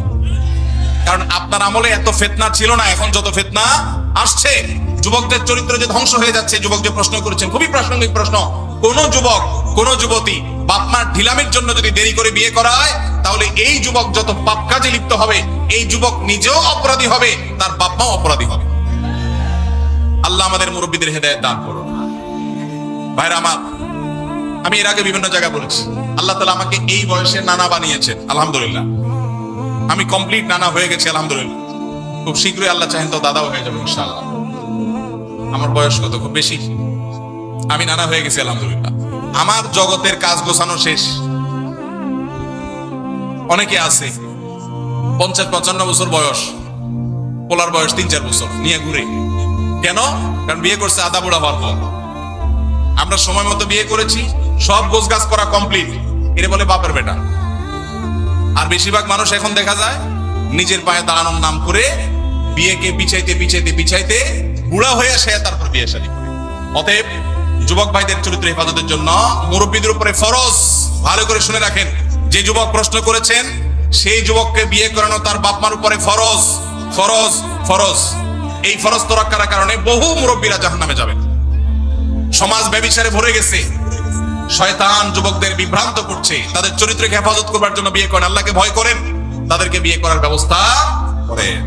কারণ আপনার আমলে এত ফিতনা ছিল না, এখন যত ফিতনা আসছে। যুবকদের চরিত্র যে ধ্বংস হয়ে যাচ্ছে। যুবক যে প্রশ্ন করেছেন খুবই প্রাসঙ্গিক প্রশ্ন। কোন যুবক, কোন যুবতী বাপ মার ঢিলামির জন্য যদি দেরি করে বিয়ে করায়, তাহলে এই যুবক যত পাপ কাজে লিপ্ত হবে, এই যুবক নিজেও অপরাধী হবে, তার বাপ মাও অপরাধী হবে। আল্লাহ আমাদের মুরব্বীদের হেদায়েত দান করুন। ভাইরা আমার, আমি এর আগে বিভিন্ন জায়গায় বলেছি, আল্লাহ তাআলা আমাকে এই বয়সে নানা বানিয়েছেন, আলহামদুলিল্লাহ। আমি কমপ্লিট নানা হয়ে গেছি, আলহামদুলিল্লাহ। খুব শীঘ্রই আল্লাহ চাহেন তো দাদাও হয়ে যাবে ইনশাআল্লাহ। আমার বয়স কত? খুব বেশি। আমি নানা হয়ে গেছি, আলহামদুলিল্লাহ। আমার জগতের কাজ গোছানো শেষ। অনেকে আছে 50-55 বছর বয়স, পোলার বয়স 3-4 বছর নিয়ে ঘুরে। কেন? কারণ বিয়ে করছে আদা বুড়া হওয়ার পর। আমরা সময় মতো বিয়ে করেছি, সব গোছগাছ করা কমপ্লিট, এর বলে বাপের বেটা। আর বেশিরভাগ মানুষ এখন দেখা যায় নিজের পায়ে দাঁড়ানোর নাম করে বিয়েকে পিছাইতে পিছাইতে পিছাইতে বুড়া হয়ে আসে, তারপর বিয়ে শাদী করে। অতএব যুবক ভাইদের চরিত্র হেফাজতের জন্য মুরব্বীদের উপরে ফরজ। ভালো করে শুনে রাখেন, যে যুবক প্রশ্ন করেছেন সেই যুবককে বিয়ে করানো তার বাপ মার উপরে ফরজ, ফরজ, ফরজ। এই ফরজ তো রক্ষার কারণে বহু মুরব্বীরা জাহান্নামে যাবেন। সমাজ ব্যভিচারে ভরে গেছে। শয়তান যুবকদের বিভ্রান্ত করছে। তাদের চরিত্রকে হেফাজত করবার জন্য বিয়ে করেন। আল্লাহকে ভয় করেন, তাদেরকে বিয়ে করার ব্যবস্থা করেন।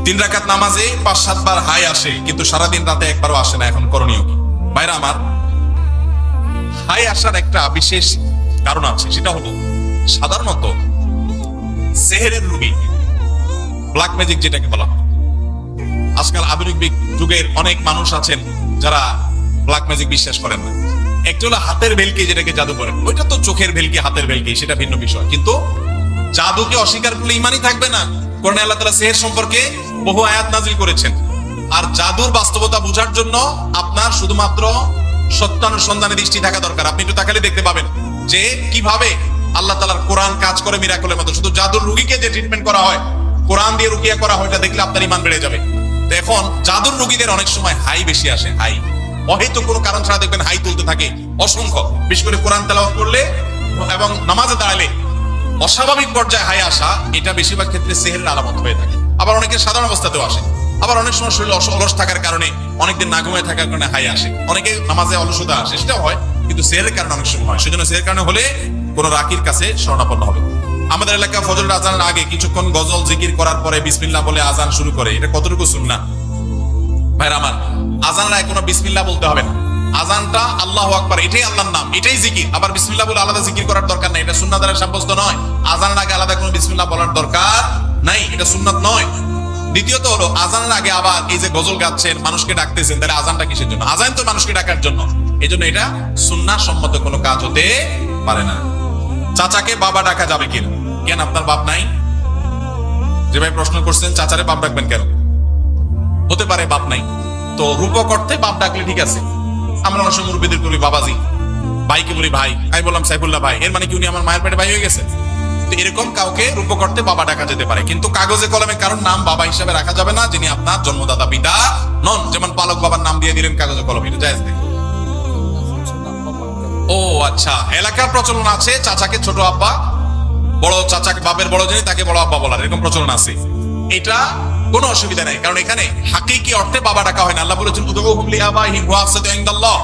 3 রাকাত নামাজে 5-7 বার হাই আসে, কিন্তু সারাদিন রাতে একবারও আসে না। এখন করণীয় কি? ভাইরা আমার, হাই আসার একটা বিশেষ কারণ আছে। সেটা হলো সাধারণত সেহেরের রোগী, ব্ল্যাক ম্যাজিক যেটাকে বলা হয়। আজকাল আধুনিক যুগের অনেক মানুষ আছেন যারা ব্ল্যাক ম্যাজিক বিশ্বাস করেন না। একটা হলো হাতের ভেলকি, যেটাকে জাদু করেন। ওইটা তো চোখের ভেলকি, হাতের ভেলকি, সেটা ভিন্ন বিষয়। কিন্তু জাদুকে অস্বীকার করলে ইমানই থাকবে না। কোরআনে আল্লাহ তাআলা সেহের সম্পর্কে বহু আয়াত নাযিল করেছেন। আর জাদুর বাস্তবতা বোঝার জন্য আপনার শুধুমাত্র সত্যানুসন্ধানে দৃষ্টি থাকা দরকার। আপনি একটু তাকালে দেখতে পাবেন যে কিভাবে আল্লাহ তাআলার কোরআন কাজ করে মিরাকলের মতো। শুধু জাদুর রোগীকে যে ট্রিটমেন্ট করা হয়, কোরআন দিয়ে রুকিয়া করা হয়, এটা দেখলে আপনার ঈমান বেড়ে যাবে। তো এখন জাদুর রোগীদের অনেক সময় হাই বেশি আসে। হাই অহেতুক কোনো কারণ ছাড়া দেখবেন হাই তুলতে থাকে অসংখ্য। বিশেষ করে কোরআন তেলাওয়াত করলে এবং নামাজে দাঁড়ালে অস্বাভাবিক পর্যায়ে হাই আসা, এটা বেশিরভাগ ক্ষেত্রে সেহেরের আলামত হয়ে থাকে। আবার অনেকের সাধারণ অবস্থাতেও আসে। আবার অনেক সময় শরীর অলস থাকার কারণে, অনেকদিন না ঘুমিয়ে থাকার কারণে হাই আসে। অনেকে নামাজে অলসতা আসে, সেটাও হয়, কিন্তু সেহেরের কারণে অনেক সময় হয়। সেজন্য সেহের কারণে হলে কোন রাকির কাছে শরণাপন্ন হবে। আমাদের এলাকা ফজরের আজানের আগে কিছুক্ষণ গজল জিকির করার পরে বিসমিল্লাহ বলে আজান শুরু করে। এটা কতটুকু সুন্নাহ? ভাইরা আমার, আজানের আগে কোনো বিসমিল্লাহ বলতে হবে না। আজানটা আল্লাহু আকবার, এটাই আল্লাহর নাম, এটাই জিকির। আবার বিসমিল্লাহ বলে আলাদা জিকির করার দরকার নাই। এটা সুন্নাহ দ্বারা সাব্যস্ত নয়। আজানের আগে আলাদা কোনো বিসমিল্লাহ বলার দরকার নাই, এটা সুন্নাত নয়। দ্বিতীয়ত হলো, আজানের আগে আবার এই যে গজল গাচ্ছেন, মানুষকে ডাকতেছেন, তাহলে আজানটা কিসের জন্য? আজান তো মানুষকে ডাকার জন্য। এজন্য এটা সুন্নাহ সম্মত কোনো কাজ হতে পারে না। চাচাকে বাবা ডাকা যাবে কিনা? কেন, আপনার বাপ নাই? যে ভাই প্রশ্ন করছেন চাচারে বাপ ডাকবেন কেন? হতে পারে বাপ নাই, তো রূপক অর্থে বাপ ডাকলে ঠিক আছে। আমরা অনেক সময় মুরব্বিদের বলি বাবাজি, ভাইকে বলি ভাই। আমি বললাম সাইফুল্লাহ ভাই, এর মানে কি উনি আমার মায়ের পেটে ভাই হয়ে গেছে? তো এরকম কাউকে রূপক অর্থে বাবা ডাকা যেতে পারে, কিন্তু কাগজে কলমে কারোর নাম বাবা হিসাবে রাখা যাবে না যিনি আপনার জন্মদাতা পিতা নন। যেমন পালক বাবার নাম দিয়ে দিলেন কাগজে কলমে, এটা জায়েজ নেই। ও আচ্ছা, এলাকার প্রচলন আছে চাচাকে ছোট আব্বা, বড় চাচাকে বাপের বড় যিনি তাকে বড় আব্বা বলার, এরকম প্রচলন আছে। এটা কোনো অসুবিধা নাই, কারণ এখানে হাকিকি অর্থে বাবা ডাকা হয় না। আল্লাহ বলেছেন উদউহুম লিআবাইহিম ওয়া আকসাতু ইনদাল্লাহ,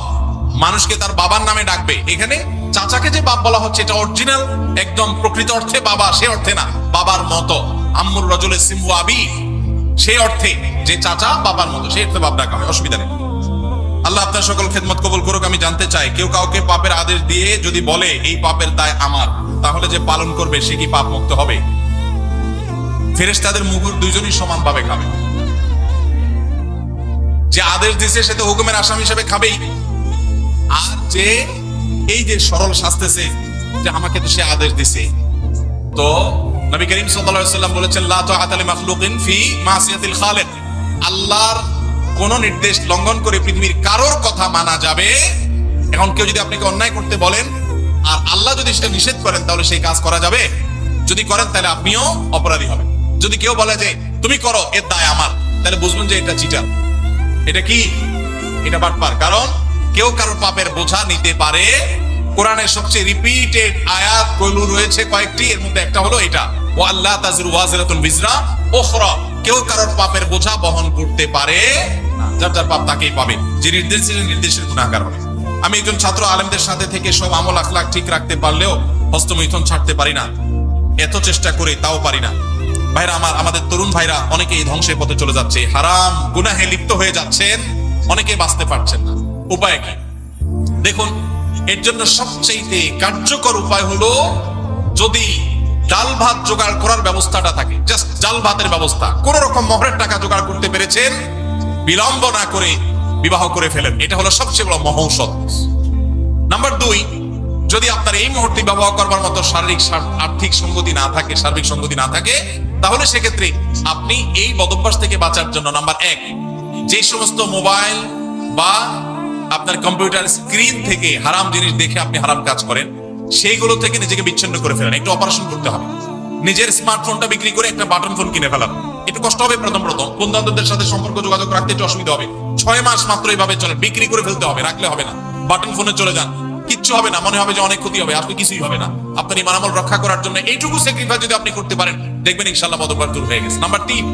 মানুষকে তার বাবার নামে ডাকবে। এখানে চাচাকে যে বাপ বলা হচ্ছে, এটা অরিজিনাল একদম প্রকৃত অর্থে বাবা, সে অর্থে না, বাবার মতো। আম্মুর রাজুলের সিমু আবি, সেই অর্থে যে চাচা বাবার মতো সেই অর্থে বাপ ডাকা হয়, অসুবিধা নেই। আল্লাহ আপনার সকল খেদমত কবুল করুক। আমি জানতে চাই, কেউ কাউকে পাপের আদেশ দিয়ে যদি বলে এই পাপের দায় আমার, তাহলে যে পালন করবে সে কি পাপ মুক্ত হবে? ফেরেশতাদের মুগুর দুইজনই সমান ভাবে খাবে। যে আদেশ দিছে সে তো হুকুমের আসামি হিসেবে খাবেই, আর যে এই যে সরল শাস্তেছে যে আমাকে তো সে আদেশ দিছে, তো নবী করিম সাল্লাল্লাহু আলাইহি ওয়াসাল্লাম বলেছেন লা তাআতা লিমাখলুকিন ফি মাসিয়াতিল খালিক, আল্লাহর কোন নির্দেশ লঙ্ঘন করে পৃথিবীর কারোর কথা মানা যাবে। এখন কেউ যদি আপনাকে অন্যায় করতে বলেন আর আল্লাহ যদি সেটা নিষেধ করেন, তাহলে সেই কাজ করা যাবে? যদি করেন তাহলে আপনিও অপরাধী হবেন। যদি কেউ বলে যে তুমি করো এর দায় আমার, তাহলে বুঝবেন যে এটা চিটার, এটা কি, এটা বাটপার। কারণ কেউ কারোর পাপের বোঝা নিতে পারে। কোরআনের সবচেয়ে রিপিটেড আয়াত কইলু রয়েছে কয়েকটি, এর মধ্যে একটা হলো এটা, ওয়া আল্লাহ তাযিরু ওয়াজিরাতুন বিজরা উখরা, কেউ কারোর পাপের বোঝা বহন করতে পারে না, যার যার পাপ তাকেই পাবে, যে নির্দেশের গুনাহগার হবে। আমি একজন ছাত্র আলেমদের সাথে থেকে সব আমল আখলাক ঠিক রাখতে পারলেও হস্তমৈথুন ছাড়তে পারি না, এত চেষ্টা করে তাও পারি না। ভাইরা আমার, আমাদের তরুণ ভাইরা অনেকেই ধ্বংসের পথে চলে যাচ্ছে, হারাম গুনাহে লিপ্ত হয়ে যাচ্ছেন, অনেকে বাঁচতে পারছেন না। উপায় কি? দেখুন, এর জন্য সবচেয়ে কার্যকর উপায় হলো, যদি ডাল ভাত জোগাড় করার ব্যবস্থাটা থাকে, জাস্ট ডাল ভাতের ব্যবস্থা, কোন রকম মহরের টাকা জোগাড় করতে পেরেছেন, বিলম্ব না করে বিবাহ করে ফেলেন, এটা হলো সবচেয়ে বড় মহৌষধ। নাম্বার 2, যদি আপনার এই মুহূর্তে বিবাহ করবার মতো শারীরিক আর্থিক সঙ্গতি না থাকে, সার্বিক সঙ্গতি না থাকে, তাহলে সেক্ষেত্রে আপনি এই বদভ্যাস থেকে বাঁচার জন্য নাম্বার 1, যে সমস্ত মোবাইল বা আপনার কম্পিউটার স্ক্রিন থেকে হারাম জিনিস দেখে আপনি হারাম কাজ করেন, সেইগুলো থেকে নিজেকে বিচ্ছিন্ন করে ফেলেন। একটু অপারেশন করতে হবে, নিজের স্মার্টফোনটা বিক্রি করে একটা বাটন ফোন কিনে ফেলান। একটু কষ্ট হবে প্রথম, বন্ধু বান্ধবদের সাথে সম্পর্ক যোগাযোগ রাখতে একটু অসুবিধা হবে, 6 মাস মাত্র এইভাবে চলে, বিক্রি করে ফেলতে হবে, রাখলে হবে না। বাটন ফোনে চলে যান, কিচ্ছু হবে না, মনে হবে যে অনেক ক্ষতি হবে, আসলে কিছুই হবে না। আপনার ইমান আমল রক্ষা করার জন্য এইটুকু স্যাক্রিফাইস যদি আপনি করতে পারেন, দেখবেন ইনশাআল্লাহ বদভ্যাস দূর হয়ে গেছে। নাম্বার 3,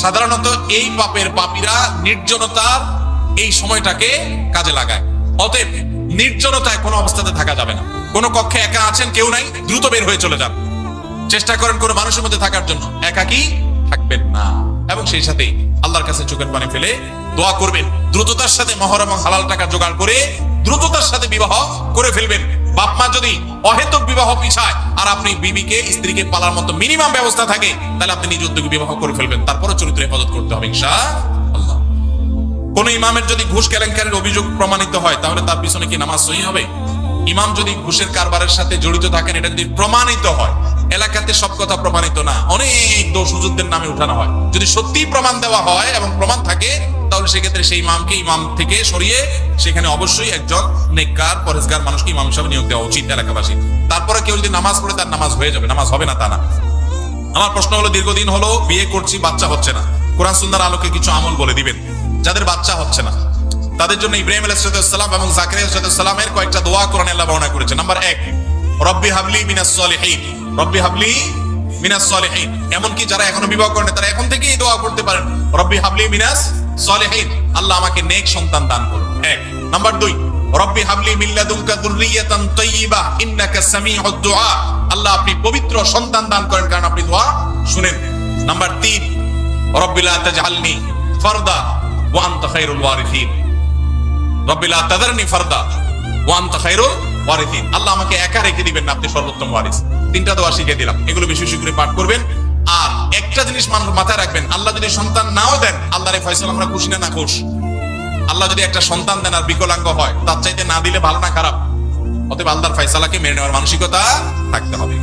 সাধারণত এই পাপের পাপীরা নির্জনতার এই সময়টাকে কাজে লাগায়। অতএব নির্জনতায় কোনো অবস্থাতে থাকা যাবে না। কোন কক্ষে একা আছেন, কেউ নাই, দ্রুত বের হয়ে চলে যান। চেষ্টা করেন কোনো মানুষের মধ্যে থাকার জন্য, একাকী থাকবেন না। এবং সেই সাথে আল্লাহর কাছে চোখের পানি ফেলে দোয়া করবেন, দ্রুততার সাথে মহর এবং হালাল টাকা জোগাড় করে দ্রুততার সাথে বিবাহ করে ফেলবেন। বাপ মা যদি অহেতুক বিবাহ পিছায় আর আপনি বিবিকে, স্ত্রীকে পালার মতো মিনিমাম ব্যবস্থা থাকে, তাহলে আপনি নিজ উদ্যোগে বিবাহ করে ফেলবেন। তারপরে চরিত্র হেফাজত করতে হবে ইনশাআল্লাহ। কোন ইমামের যদি ঘুষ কেলেঙ্কারির অভিযোগ প্রমাণিত হয়, তাহলে তার পিছনে কি নামাজ সহিহ হবে? ইমাম যদি ঘুষের কারবারের সাথে জড়িত থাকেন, এটা যদি প্রমাণিত হয়, এলাকাতে সব কথা প্রমাণিত না, অনেক দোষ হুজুরদের নামে উঠানো হয়, যদি সত্যি প্রমাণ দেওয়া হয় এবং প্রমাণ থাকে, তাহলে সেক্ষেত্রে সেই ইমামকে ইমাম থেকে সরিয়ে সেখানে অবশ্যই একজন নেককার পরেজগার মানুষকে ইমাম হিসেবে নিয়োগ দেওয়া উচিত এলাকাবাসী। তারপরে কেউ যদি নামাজ পড়ে, তার নামাজ হয়ে যাবে, নামাজ হবে না তা না। আমার প্রশ্ন হলো, দীর্ঘদিন হলো বিয়ে করছি, বাচ্চা হচ্ছে না, কোরআন সুন্নাহর আলোকে কিছু আমল বলে দিবেন। যাদের বাচ্চা হচ্ছে না তাদের জন্য ইব্রাহিম আলাইহিস সালাম এবং জাকারিয়া আলাইহিস সালামের কয়েকটা দোয়া কোরআনে আল্লাহ বর্ণনা করেছেন। নাম্বার 1, রব্বি হাবলি মিনাস সলিহিন, রব্বি হাবলি মিনাস সলিহিন। এমনকি যারা এখনো বিবাহ করেন তারা এখন থেকেই দোয়া করতে পারেন, রব্বি হাবলি মিনাস সলিহিন, আল্লাহ আমাকে নেক সন্তান দান করুন। 1। নাম্বার 2, রব্বি হাবলি মিন লাদুনকা যুররিয়াতান তাইয়্যিবা ইন্নাকা সামিউদ দুআ, আল্লাহ আপনি পবিত্র সন্তান দান করেন, কারণ আপনি দোয়া শুনেন। নাম্বার 3, রব্বি লা তাজআলনি ফারদা ওয়া আনতা খায়রুল ওয়ারিসিন, রব্বি লা তাযারনি ফারদা ওয়া আনতা খায়রুল ওয়ারিসিন, আল্লাহ আমাকে একা রেখে দিবেন না, আপনি সর্বোত্তম ওয়ারিস। 3টা দোয়া শিখিয়ে দিলাম, এগুলো বেশি বেশি করে পাঠ করবেন। আর একটা জিনিস মানুষ মাথায় রাখবেন, আল্লাহ যদি সন্তান নাও দেন, আল্লাহর এই ফয়সালা আমরা খুশি না খুশ? আল্লাহ যদি একটা সন্তান দেন আর বিকলাঙ্গ হয়, তার চাইতে না দিলে ভালো না খারাপ? অতএব আল্লাহর ফয়সালাকে মেনে নেওয়ার মানসিকতা থাকতে হবে।